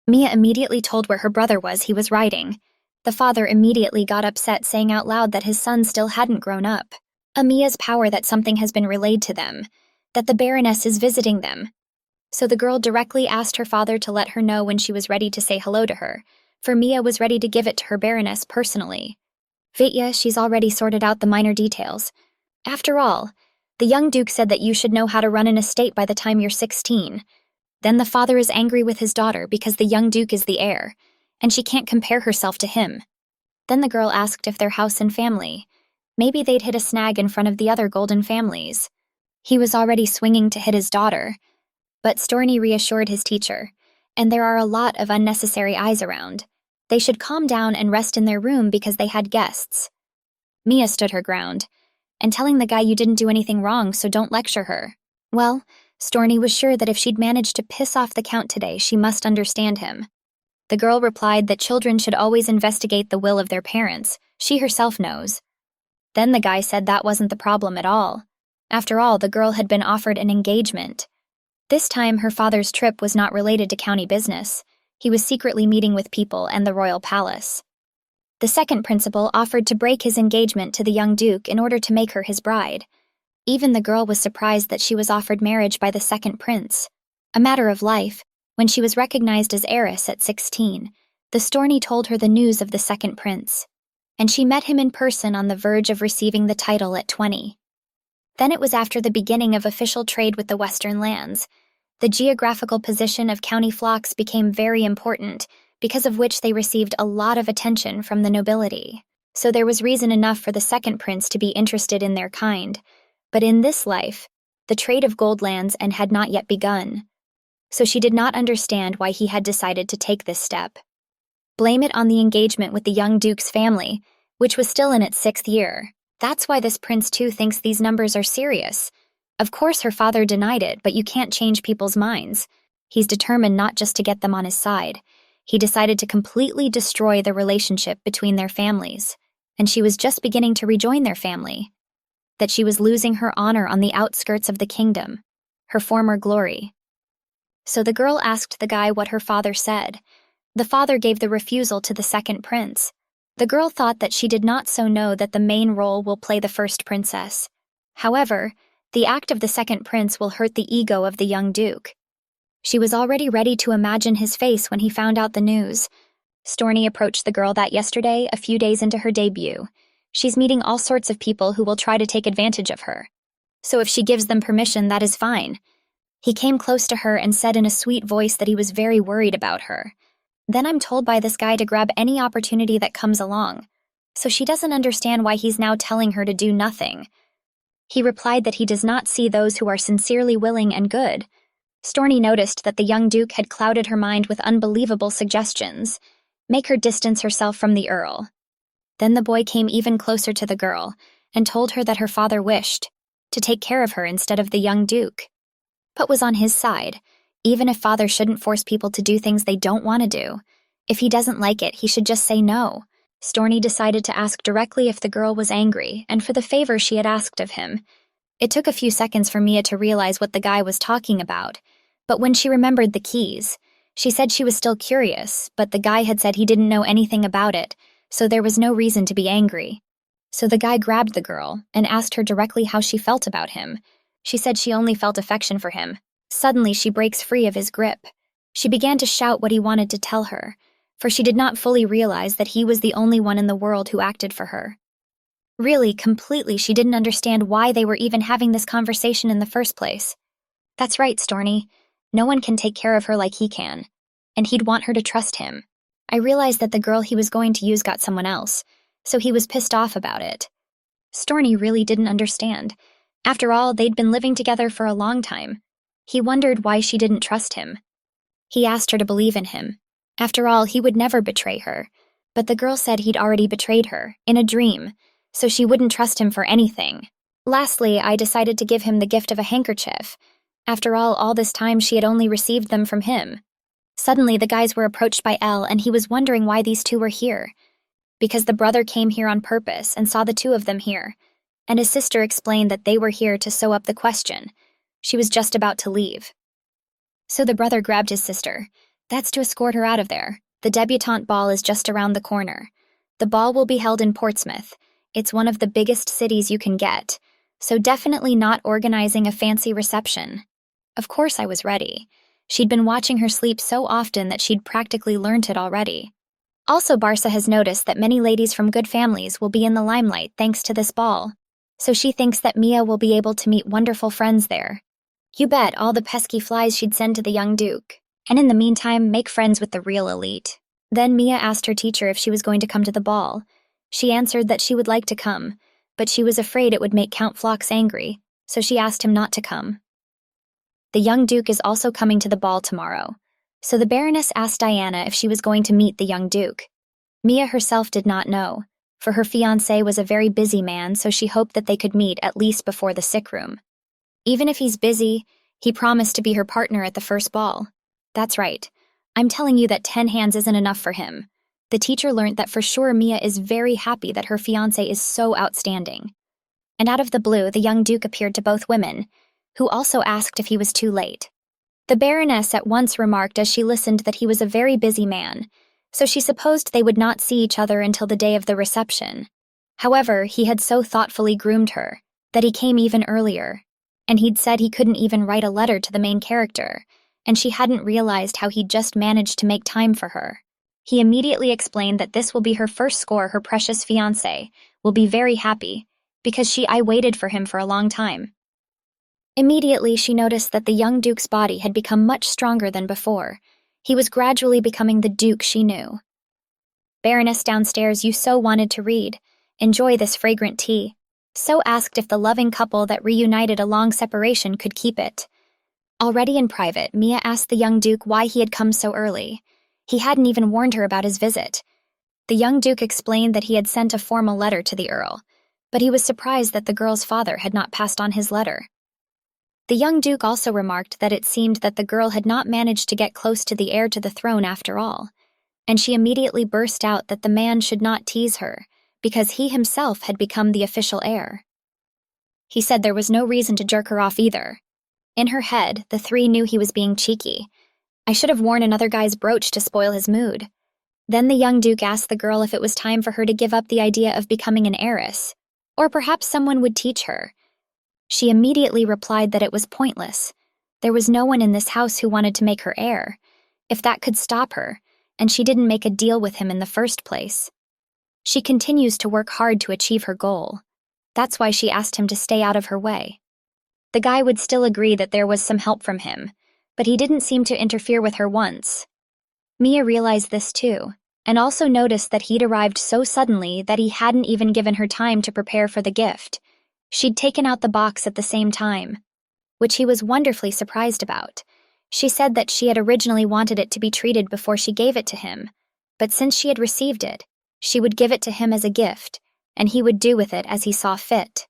Mia immediately told where her brother was. He was writing. The father immediately got upset, saying out loud that his son still hadn't grown up. Mia's power that something has been relayed to them, that the Baroness is visiting them. So the girl directly asked her father to let her know when she was ready to say hello to her, for Mia was ready to give it to her Baroness personally. Vitya, she's already sorted out the minor details. After all, the young duke said that you should know how to run an estate by the time you're 16. Then the father is angry with his daughter because the young duke is the heir, and she can't compare herself to him. Then the girl asked if their house and family, maybe they'd hit a snag in front of the other golden families. He was already swinging to hit his daughter, but Storny reassured his teacher, and there are a lot of unnecessary eyes around. They should calm down and rest in their room because they had guests. Mia stood her ground, and telling the guy you didn't do anything wrong, so don't lecture her. Well, Storny was sure that if she'd managed to piss off the Count today, she must understand him. The girl replied that children should always investigate the will of their parents. She herself knows. Then the guy said that wasn't the problem at all. After all, the girl had been offered an engagement. This time, her father's trip was not related to county business. He was secretly meeting with people and the royal palace. The second principal offered to break his engagement to the young duke in order to make her his bride. Even the girl was surprised that she was offered marriage by the second prince. A matter of life, when she was recognized as heiress at 16, the Storny told her the news of the second prince, and she met him in person on the verge of receiving the title at 20. Then it was after the beginning of official trade with the western lands. The geographical position of county flocks became very important, because of which they received a lot of attention from the nobility. So there was reason enough for the second prince to be interested in their kind. But in this life, the trade of gold lands and had not yet begun. So she did not understand why he had decided to take this step. Blame it on the engagement with the young duke's family, which was still in its 6th year. That's why this prince too thinks these numbers are serious. Of course her father denied it, but you can't change people's minds. He's determined not just to get them on his side. He decided to completely destroy the relationship between their families, and she was just beginning to rejoin their family. That she was losing her honor on the outskirts of the kingdom, her former glory. So the girl asked the guy what her father said. The father gave the refusal to the second prince. The girl thought that she did not so know that the main role will play the first princess. However, the act of the second prince will hurt the ego of the young duke. She was already ready to imagine his face when he found out the news. Storny approached the girl that yesterday, a few days into her debut. She's meeting all sorts of people who will try to take advantage of her. So if she gives them permission, that is fine. He came close to her and said in a sweet voice that he was very worried about her. Then I'm told by this guy to grab any opportunity that comes along. So she doesn't understand why he's now telling her to do nothing. He replied that he does not see those who are sincerely willing and good. Storny noticed that the young duke had clouded her mind with unbelievable suggestions. Make her distance herself from the earl. Then the boy came even closer to the girl and told her that her father wished to take care of her instead of the young duke, but was on his side. Even if father shouldn't force people to do things they don't want to do. If he doesn't like it, he should just say no. Storny decided to ask directly if the girl was angry and for the favor she had asked of him. It took a few seconds for Mia to realize what the guy was talking about, but when she remembered the keys, she said she was still curious, but the guy had said he didn't know anything about it, so there was no reason to be angry. So the guy grabbed the girl and asked her directly how she felt about him. She said she only felt affection for him. Suddenly she breaks free of his grip. She began to shout what he wanted to tell her, for she did not fully realize that he was the only one in the world who acted for her. Really, completely, she didn't understand why they were even having this conversation in the first place. That's right, Storny. No one can take care of her like he can, and he'd want her to trust him. I realized that the girl he was going to use got someone else, so he was pissed off about it. Storny really didn't understand. After all, they'd been living together for a long time. He wondered why she didn't trust him. He asked her to believe in him. After all, he would never betray her, but the girl said he'd already betrayed her, in a dream, so she wouldn't trust him for anything. Lastly, I decided to give him the gift of a handkerchief. After all this time she had only received them from him. Suddenly the guys were approached by Elle, and he was wondering why these two were here. Because the brother came here on purpose and saw the two of them here, and his sister explained that they were here to sew up the question. She was just about to leave. So the brother grabbed his sister. That's to escort her out of there. The debutante ball is just around the corner. The ball will be held in Portsmouth. It's one of the biggest cities you can get, so definitely not organizing a fancy reception. Of course I was ready. She'd been watching her sleep so often that she'd practically learnt it already. Also, Barca has noticed that many ladies from good families will be in the limelight thanks to this ball, so she thinks that Mia will be able to meet wonderful friends there. You bet all the pesky flies she'd send to the young duke, and in the meantime make friends with the real elite. Then Mia asked her teacher if she was going to come to the ball. She answered that she would like to come, but she was afraid it would make Count Phlox angry, so she asked him not to come. The young duke is also coming to the ball tomorrow, so the Baroness asked Diana if she was going to meet the young duke. Mia herself did not know, for her fiancé was a very busy man, so she hoped that they could meet at least before the sick room. Even if he's busy, he promised to be her partner at the first ball. That's right. I'm telling you that 10 hands isn't enough for him. The teacher learned that for sure Mia is very happy that her fiancé is so outstanding. And out of the blue, the young duke appeared to both women, who also asked if he was too late. The Baroness at once remarked as she listened that he was a very busy man, so she supposed they would not see each other until the day of the reception. However, he had so thoughtfully groomed her that he came even earlier, and he'd said he couldn't even write a letter to the main character, and she hadn't realized how he'd just managed to make time for her. He immediately explained that this will be her first score. Her precious fiancé will be very happy, because I waited for him for a long time. Immediately, she noticed that the young duke's body had become much stronger than before. He was gradually becoming the duke she knew. Baroness downstairs, you so wanted to read. Enjoy this fragrant tea. So asked if the loving couple that reunited a long separation could keep it. Already in private, Mia asked the young duke why he had come so early. He hadn't even warned her about his visit. The young duke explained that he had sent a formal letter to the earl, but he was surprised that the girl's father had not passed on his letter. The young duke also remarked that it seemed that the girl had not managed to get close to the heir to the throne after all, and she immediately burst out that the man should not tease her, because he himself had become the official heir. He said there was no reason to jerk her off either. In her head, the three knew he was being cheeky. I should have worn another guy's brooch to spoil his mood. Then the young duke asked the girl if it was time for her to give up the idea of becoming an heiress, or perhaps someone would teach her. She immediately replied that it was pointless. There was no one in this house who wanted to make her heir, if that could stop her, and she didn't make a deal with him in the first place. She continues to work hard to achieve her goal. That's why she asked him to stay out of her way. The guy would still agree that there was some help from him, but he didn't seem to interfere with her once. Mia realized this too, and also noticed that he'd arrived so suddenly that he hadn't even given her time to prepare for the gift. She'd taken out the box at the same time, which he was wonderfully surprised about. She said that she had originally wanted it to be treated before she gave it to him, but since she had received it, she would give it to him as a gift, and he would do with it as he saw fit.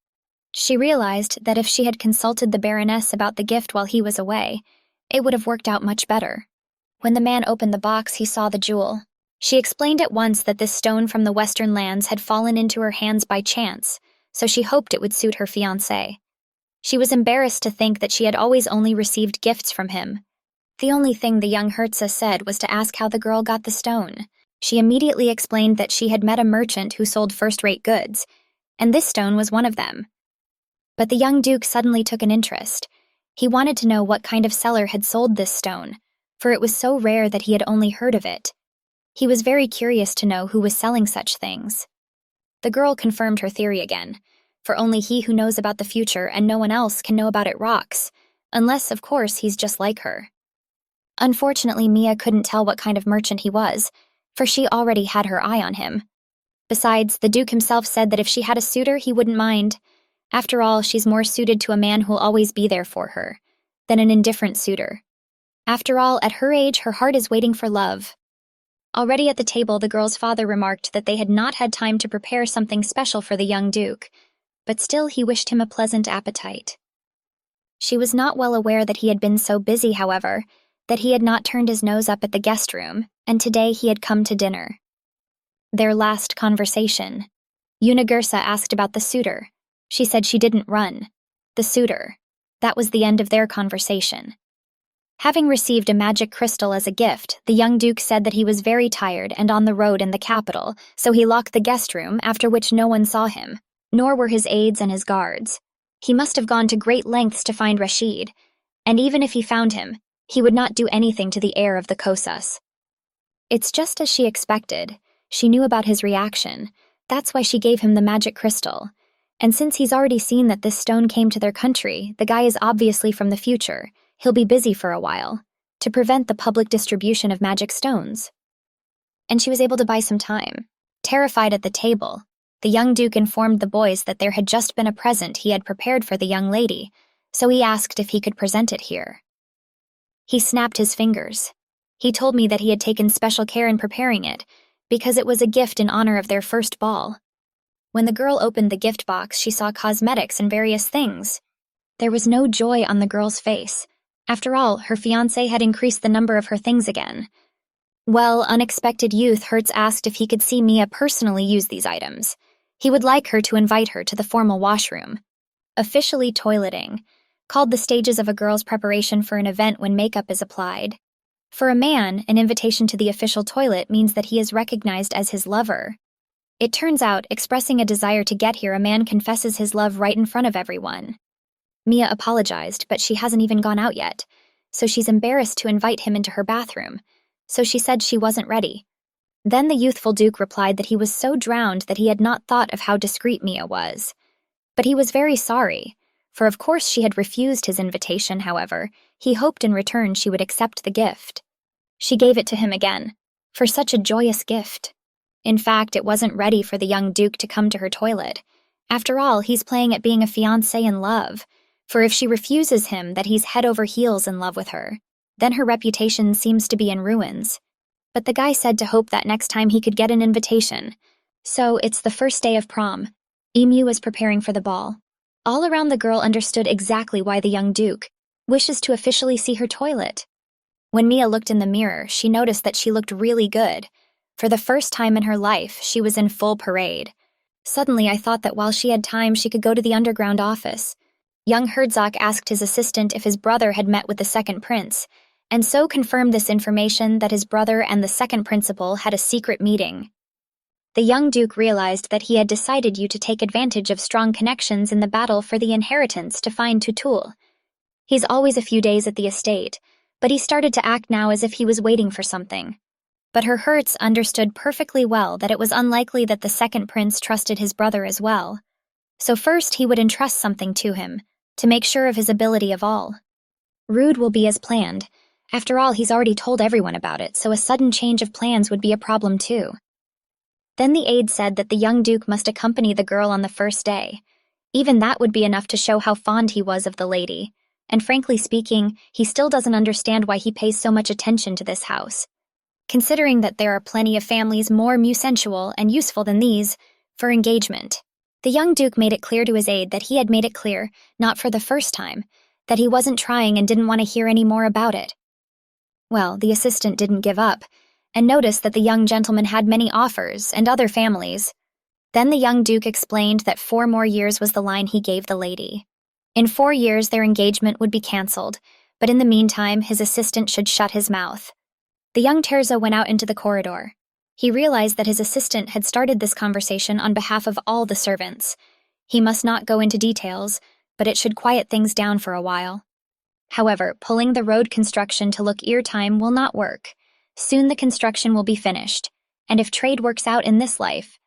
She realized that if she had consulted the Baroness about the gift while he was away, it would have worked out much better. When the man opened the box, he saw the jewel. She explained at once that this stone from the western lands had fallen into her hands by chance, so she hoped it would suit her fiancé. She was embarrassed to think that she had always only received gifts from him. The only thing the young Hertza said was to ask how the girl got the stone. She immediately explained that she had met a merchant who sold first-rate goods, and this stone was one of them. But the young duke suddenly took an interest. He wanted to know what kind of seller had sold this stone, for it was so rare that he had only heard of it. He was very curious to know who was selling such things. The girl confirmed her theory again, for only he who knows about the future and no one else can know about it rocks, unless, of course, he's just like her. Unfortunately, Mia couldn't tell what kind of merchant he was, for she already had her eye on him. Besides, the Duke himself said that if she had a suitor, he wouldn't mind. After all, she's more suited to a man who'll always be there for her than an indifferent suitor. After all, at her age, her heart is waiting for love. Already at the table, the girl's father remarked that they had not had time to prepare something special for the young Duke, but still he wished him a pleasant appetite. She was not well aware that he had been so busy, however, that he had not turned his nose up at the guest room, and today he had come to dinner. Their last conversation. Unigursa asked about the suitor. She said she didn't run. The suitor. That was the end of their conversation. Having received a magic crystal as a gift, the young duke said that he was very tired and on the road in the capital, so he locked the guest room, after which no one saw him, nor were his aides and his guards. He must have gone to great lengths to find Rashid, and even if he found him, he would not do anything to the heir of the Kosas. It's just as she expected. She knew about his reaction. That's why she gave him the magic crystal. And since he's already seen that this stone came to their country, the guy is obviously from the future. He'll be busy for a while, to prevent the public distribution of magic stones. And she was able to buy some time. Terrified at the table, the young duke informed the boys that there had just been a present he had prepared for the young lady, so he asked if he could present it here. He snapped his fingers. He told me that he had taken special care in preparing it, because it was a gift in honor of their first ball. When the girl opened the gift box, she saw cosmetics and various things. There was no joy on the girl's face. After all, her fiancé had increased the number of her things again. Well, unexpected youth Hertz asked if he could see Mia personally use these items. He would like her to invite her to the formal washroom. Officially toileting, called the stages of a girl's preparation for an event when makeup is applied. For a man, an invitation to the official toilet means that he is recognized as his lover. It turns out, expressing a desire to get here, a man confesses his love right in front of everyone. Mia apologized, but she hasn't even gone out yet, so she's embarrassed to invite him into her bathroom, so she said she wasn't ready. Then the youthful duke replied that he was so drowned that he had not thought of how discreet Mia was. But he was very sorry, for of course she had refused his invitation. However, he hoped in return she would accept the gift. She gave it to him again, for such a joyous gift. In fact, it wasn't ready for the young duke to come to her toilet. After all, he's playing at being a fiancé in love, for if she refuses him that he's head over heels in love with her, then her reputation seems to be in ruins. But the guy said to hope that next time he could get an invitation. So it's the first day of prom. Emu is preparing for the ball. All around the girl understood exactly why the young duke wishes to officially see her toilet. When Mia looked in the mirror, she noticed that she looked really good. For the first time in her life, she was in full parade. Suddenly, I thought that while she had time, she could go to the underground office. Young Herzog asked his assistant if his brother had met with the second prince, and so confirmed this information that his brother and the second principal had a secret meeting. The young duke realized that he had decided to take advantage of strong connections in the battle for the inheritance to find Tutul. He's always a few days at the estate, but he started to act now as if he was waiting for something. But Herr Hertz understood perfectly well that it was unlikely that the second prince trusted his brother as well. So first he would entrust something to him, to make sure of his ability of all. Rude will be as planned. After all, he's already told everyone about it, so a sudden change of plans would be a problem too. Then the aide said that the young duke must accompany the girl on the first day. Even that would be enough to show how fond he was of the lady. And frankly speaking, he still doesn't understand why he pays so much attention to this house. Considering that there are plenty of families more sensual and useful than these, for engagement. The young duke made it clear to his aide that he had made it clear, not for the first time, that he wasn't trying and didn't want to hear any more about it. Well, the assistant didn't give up, and noticed that the young gentleman had many offers and other families. Then the young duke explained that 4 more years was the line he gave the lady. In 4 years their engagement would be cancelled, but in the meantime his assistant should shut his mouth. The young Terzo went out into the corridor. He realized that his assistant had started this conversation on behalf of all the servants. He must not go into details, but it should quiet things down for a while. However, pulling the road construction to look ear time will not work. Soon the construction will be finished, and if trade works out in this life,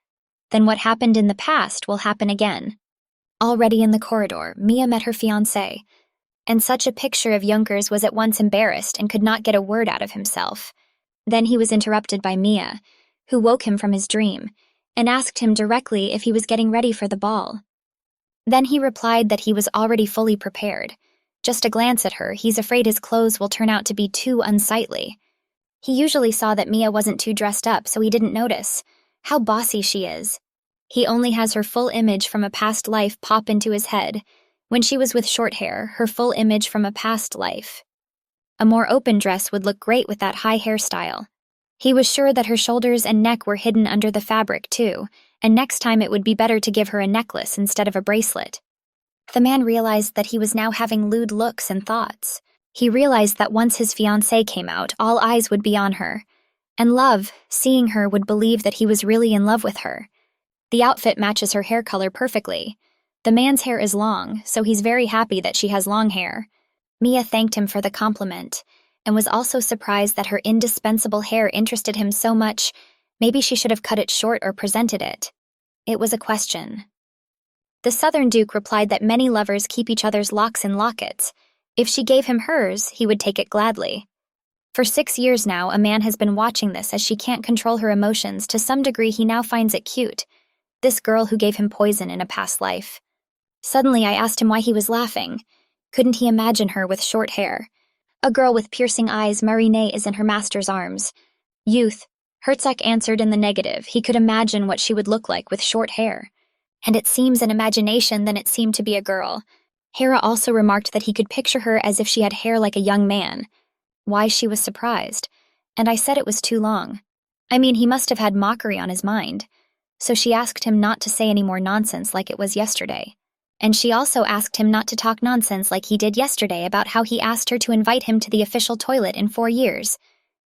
then what happened in the past will happen again. Already in the corridor, Mia met her fiancé, and such a picture of Junkers was at once embarrassed and could not get a word out of himself. Then he was interrupted by Mia, who woke him from his dream, and asked him directly if he was getting ready for the ball. Then he replied that he was already fully prepared. Just a glance at her, he's afraid his clothes will turn out to be too unsightly. He usually saw that Mia wasn't too dressed up, so he didn't notice how bossy she is. He only has her full image from a past life pop into his head. When she was with short hair, her full image from a past life. A more open dress would look great with that high hairstyle. He was sure that her shoulders and neck were hidden under the fabric too, and next time it would be better to give her a necklace instead of a bracelet. The man realized that he was now having lewd looks and thoughts. He realized that once his fiancée came out, all eyes would be on her. And Love, seeing her, would believe that he was really in love with her. The outfit matches her hair color perfectly. The man's hair is long, so he's very happy that she has long hair. Mia thanked him for the compliment, and was also surprised that her indispensable hair interested him so much. Maybe she should have cut it short or presented it. It was a question. The Southern Duke replied that many lovers keep each other's locks in lockets. If she gave him hers, he would take it gladly. For 6 years now, a man has been watching this as she can't control her emotions. To some degree, he now finds it cute. This girl who gave him poison in a past life. Suddenly, I asked him why he was laughing. Couldn't he imagine her with short hair? A girl with piercing eyes, Marine is in her master's arms. Youth. Herzog answered in the negative. He could imagine what she would look like with short hair. And it seems an imagination than it seemed to be a girl. Hera also remarked that he could picture her as if she had hair like a young man. Why she was surprised. And I said it was too long. I mean, he must have had mockery on his mind. So she asked him not to say any more nonsense like it was yesterday. And she also asked him not to talk nonsense like he did yesterday about how he asked her to invite him to the official toilet in 4 years.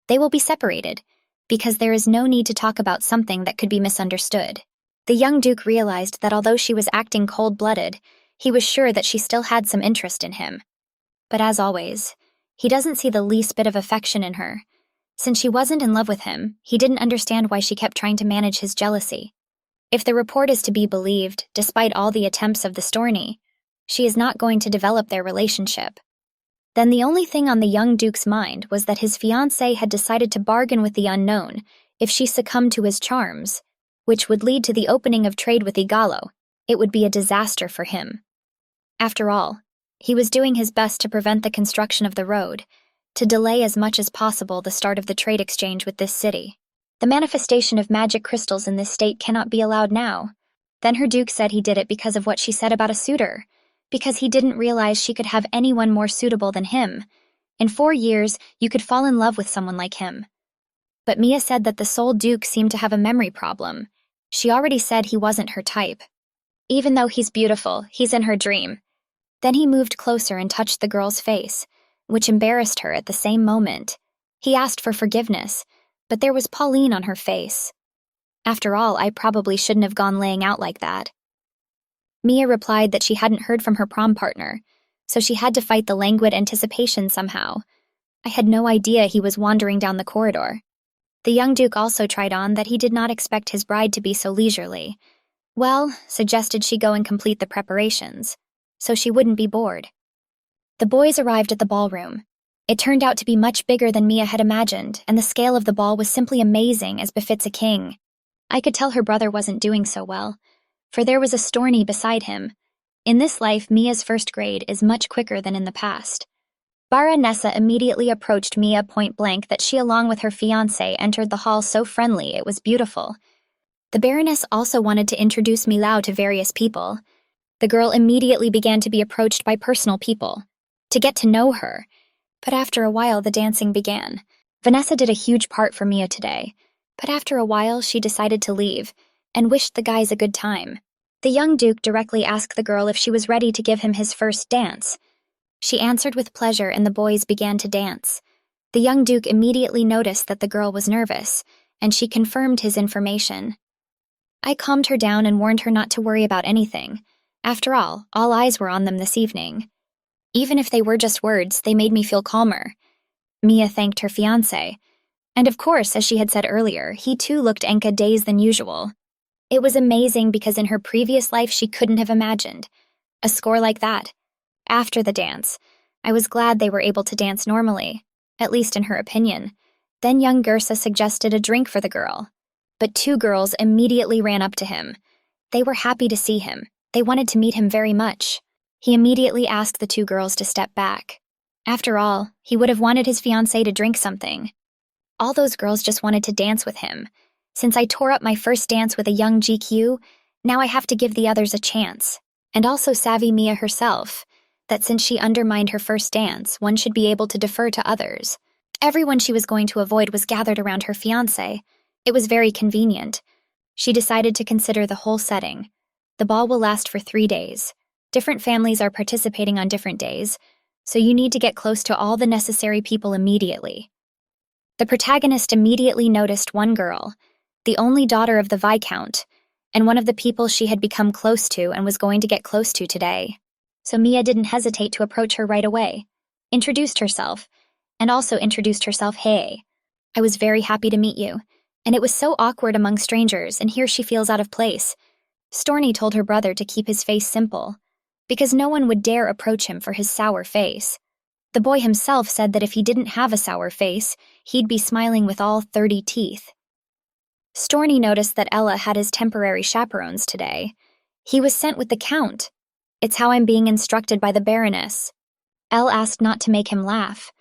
They will be separated, because there is no need to talk about something that could be misunderstood. The young Duke realized that although she was acting cold-blooded, he was sure that she still had some interest in him. But as always, he doesn't see the least bit of affection in her. Since she wasn't in love with him, he didn't understand why she kept trying to manage his jealousy. If the report is to be believed, despite all the attempts of the Storny, she is not going to develop their relationship. Then the only thing on the young Duke's mind was that his fiancée had decided to bargain with the unknown if she succumbed to his charms, which would lead to the opening of trade with Igalo. It would be a disaster for him. After all, he was doing his best to prevent the construction of the road, to delay as much as possible the start of the trade exchange with this city. The manifestation of magic crystals in this state cannot be allowed now. Then her Duke said he did it because of what she said about a suitor, because he didn't realize she could have anyone more suitable than him. In 4 years, you could fall in love with someone like him. But Mia said that the Soul Duke seemed to have a memory problem. She already said he wasn't her type. Even though he's beautiful, he's in her dream. Then he moved closer and touched the girl's face, which embarrassed her at the same moment. He asked for forgiveness, but there was Pauline on her face. After all, I probably shouldn't have gone laying out like that. Mia replied that she hadn't heard from her prom partner, so she had to fight the languid anticipation somehow. I had no idea he was wandering down the corridor. The young Duke also tried on that he did not expect his bride to be so leisurely. Well, suggested she go and complete the preparations, so she wouldn't be bored. The boys arrived at the ballroom. It turned out to be much bigger than Mia had imagined, and the scale of the ball was simply amazing, as befits a king. I could tell her brother wasn't doing so well, for there was a Storny beside him. In this life, Mia's first grade is much quicker than in the past. Baronessa immediately approached Mia point blank that she along with her fiancé entered the hall so friendly it was beautiful. The Baroness also wanted to introduce Milao to various people. The girl immediately began to be approached by personal people, to get to know her. But after a while, the dancing began. Vanessa did a huge part for Mia today, but after a while, she decided to leave and wished the guys a good time. The young Duke directly asked the girl if she was ready to give him his first dance. She answered with pleasure, and the boys began to dance. The young Duke immediately noticed that the girl was nervous, and she confirmed his information. I calmed her down and warned her not to worry about anything. After all eyes were on them this evening. Even if they were just words, they made me feel calmer. Mia thanked her fiancé. And of course, as she had said earlier, he too looked Enka dazed than usual. It was amazing because in her previous life she couldn't have imagined a score like that. After the dance, I was glad they were able to dance normally, at least in her opinion. Then young Gersa suggested a drink for the girl. But 2 girls immediately ran up to him. They were happy to see him. They wanted to meet him very much. He immediately asked the 2 girls to step back. After all, he would have wanted his fiancée to drink something. All those girls just wanted to dance with him. Since I tore up my first dance with a young GQ, now I have to give the others a chance. And also savvy Mia herself, that since she undermined her first dance, one should be able to defer to others. Everyone she was going to avoid was gathered around her fiancé. It was very convenient. She decided to consider the whole setting. The ball will last for 3 days. Different families are participating on different days, so you need to get close to all the necessary people immediately. The protagonist immediately noticed one girl, the only daughter of the Viscount, and one of the people she had become close to and was going to get close to today. So Mia didn't hesitate to approach her right away, introduced herself, and also introduced herself, "Hey, I was very happy to meet you, and it was so awkward among strangers, and here she feels out of place." Storny told her brother to keep his face simple, because no one would dare approach him for his sour face. The boy himself said that if he didn't have a sour face, he'd be smiling with all 30 teeth. Storny noticed that Ella had his temporary chaperones today. He was sent with the Count. "It's how I'm being instructed by the Baroness." Elle asked not to make him laugh.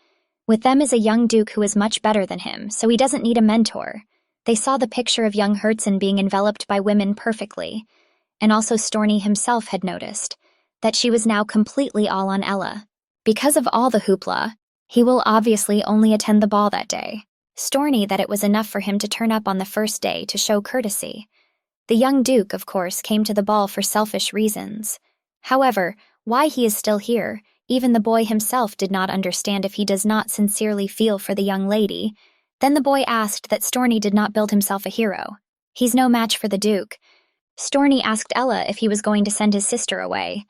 With them is a young duke who is much better than him, so he doesn't need a mentor. They saw the picture of young Herzen being enveloped by women perfectly, and also Storny himself had noticed that she was now completely all on Ella. Because of all the hoopla, he will obviously only attend the ball that day. Storny that it was enough for him to turn up on the first day to show courtesy. The young duke, of course, came to the ball for selfish reasons. However, why he is still here, even the boy himself did not understand if he does not sincerely feel for the young lady. Then the boy asked that Storny did not build himself a hero. He's no match for the duke. Storny asked Ella if he was going to send his sister away.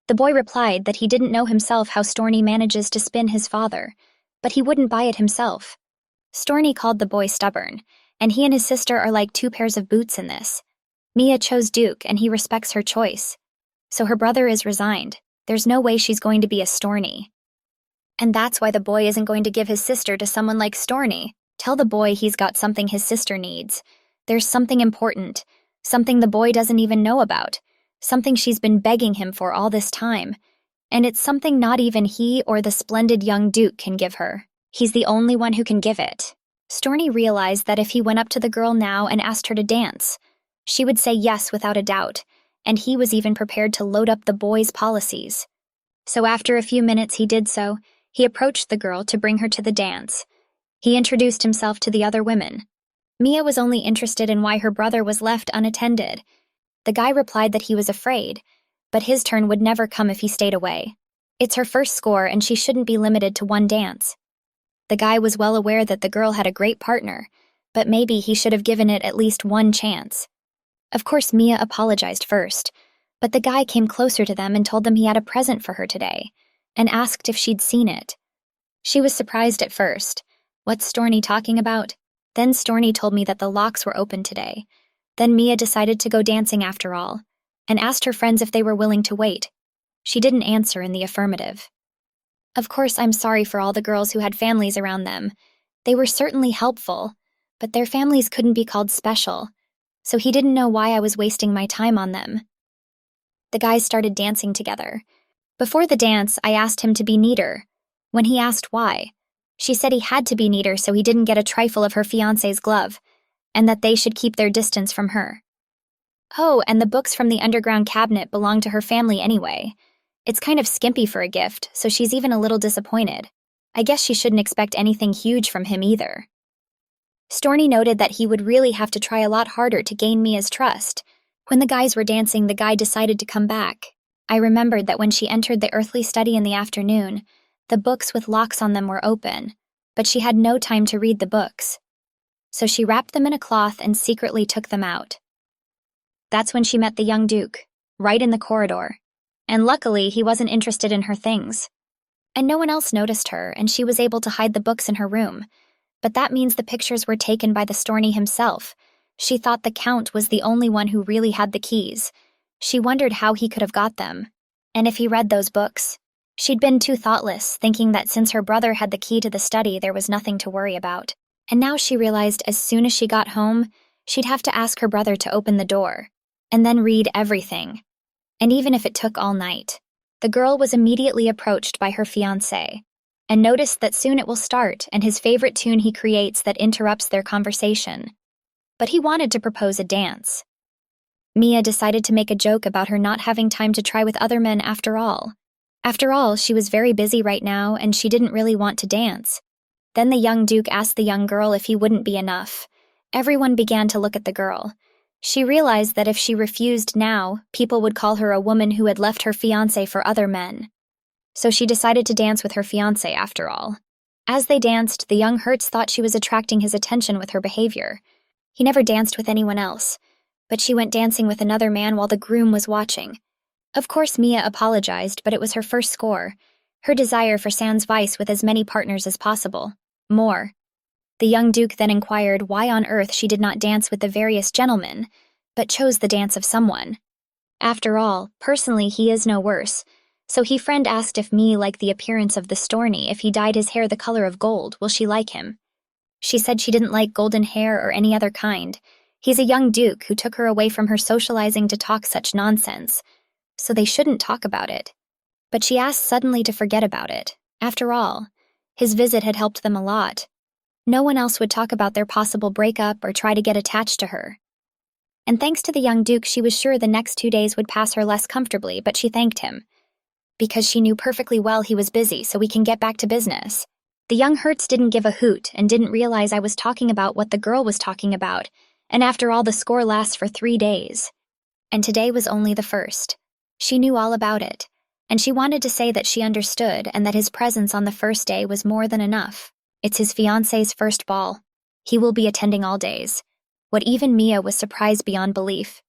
The boy replied that he didn't know himself how Storny manages to spin his father, but he wouldn't buy it himself. Storny called the boy stubborn, and he and his sister are like two pairs of boots in this. Mia chose Duke, and he respects her choice. So her brother is resigned. There's no way she's going to be a Storny. And that's why the boy isn't going to give his sister to someone like Storny. Tell the boy he's got something his sister needs. There's something important, something the boy doesn't even know about, something she's been begging him for all this time. And it's something not even he or the splendid young Duke can give her. He's the only one who can give it. Storny realized that if he went up to the girl now and asked her to dance, she would say yes without a doubt, and he was even prepared to load up the boy's policies. So after a few minutes he did so. He approached the girl to bring her to the dance. He introduced himself to the other women. Mia was only interested in why her brother was left unattended. The guy replied that he was afraid, but his turn would never come if he stayed away. It's her first score and she shouldn't be limited to one dance. The guy was well aware that the girl had a great partner, but maybe he should have given it at least one chance. Of course, Mia apologized first, but the guy came closer to them and told them he had a present for her today, and asked if she'd seen it. She was surprised at first. What's Storny talking about? Then Storny told me that the locks were open today. Then Mia decided to go dancing after all, and asked her friends if they were willing to wait. She didn't answer in the affirmative. Of course, I'm sorry for all the girls who had families around them. They were certainly helpful, but their families couldn't be called special, so he didn't know why I was wasting my time on them. The guys started dancing together. Before the dance, I asked him to be neater. When he asked why, she said he had to be neater so he didn't get a trifle of her fiancé's glove, and that they should keep their distance from her. Oh, and the books from the underground cabinet belong to her family anyway. It's kind of skimpy for a gift, so she's even a little disappointed. I guess she shouldn't expect anything huge from him either. Storny noted that he would really have to try a lot harder to gain Mia's trust. When the guys were dancing, the guy decided to come back. I remembered that when she entered the earthly study in the afternoon, the books with locks on them were open, but she had no time to read the books. So she wrapped them in a cloth and secretly took them out. That's when she met the young Duke, right in the corridor. And luckily, he wasn't interested in her things. And no one else noticed her, and she was able to hide the books in her room. But that means the pictures were taken by the Storny himself. She thought the Count was the only one who really had the keys. She wondered how he could have got them, and if he read those books. She'd been too thoughtless, thinking that since her brother had the key to the study, there was nothing to worry about. And now she realized as soon as she got home, she'd have to ask her brother to open the door, and then read everything. And even if it took all night, the girl was immediately approached by her fiancé, and noticed that soon it will start and his favorite tune he creates that interrupts their conversation. But he wanted to propose a dance. Mia decided to make a joke about her not having time to try with other men after all. After all, she was very busy right now and she didn't really want to dance. Then the young Duke asked the young girl if he wouldn't be enough. Everyone began to look at the girl. She realized that if she refused now, people would call her a woman who had left her fiancé for other men. So she decided to dance with her fiancé after all. As they danced, the young Hertz thought she was attracting his attention with her behavior. He never danced with anyone else, but she went dancing with another man while the groom was watching. Of course, Mia apologized, but it was her first score. Her desire for sans vice with as many partners as possible. More. The young duke then inquired why on earth she did not dance with the various gentlemen, but chose the dance of someone. After all, personally he is no worse, so he friend asked if Mia liked the appearance of the Storny if he dyed his hair the color of gold, will she like him? She said she didn't like golden hair or any other kind. He's a young duke who took her away from her socializing to talk such nonsense, so they shouldn't talk about it. But she asked suddenly to forget about it. After all, his visit had helped them a lot. No one else would talk about their possible breakup or try to get attached to her. And thanks to the young duke, she was sure the next 2 days would pass her less comfortably, but she thanked him. Because she knew perfectly well he was busy, so we can get back to business. The young Hertz didn't give a hoot and didn't realize I was talking about what the girl was talking about, and after all the score lasts for 3 days. And today was only the first. She knew all about it, and she wanted to say that she understood and that his presence on the first day was more than enough. It's his fiancé's first ball. He will be attending all days. What even Mia was surprised beyond belief.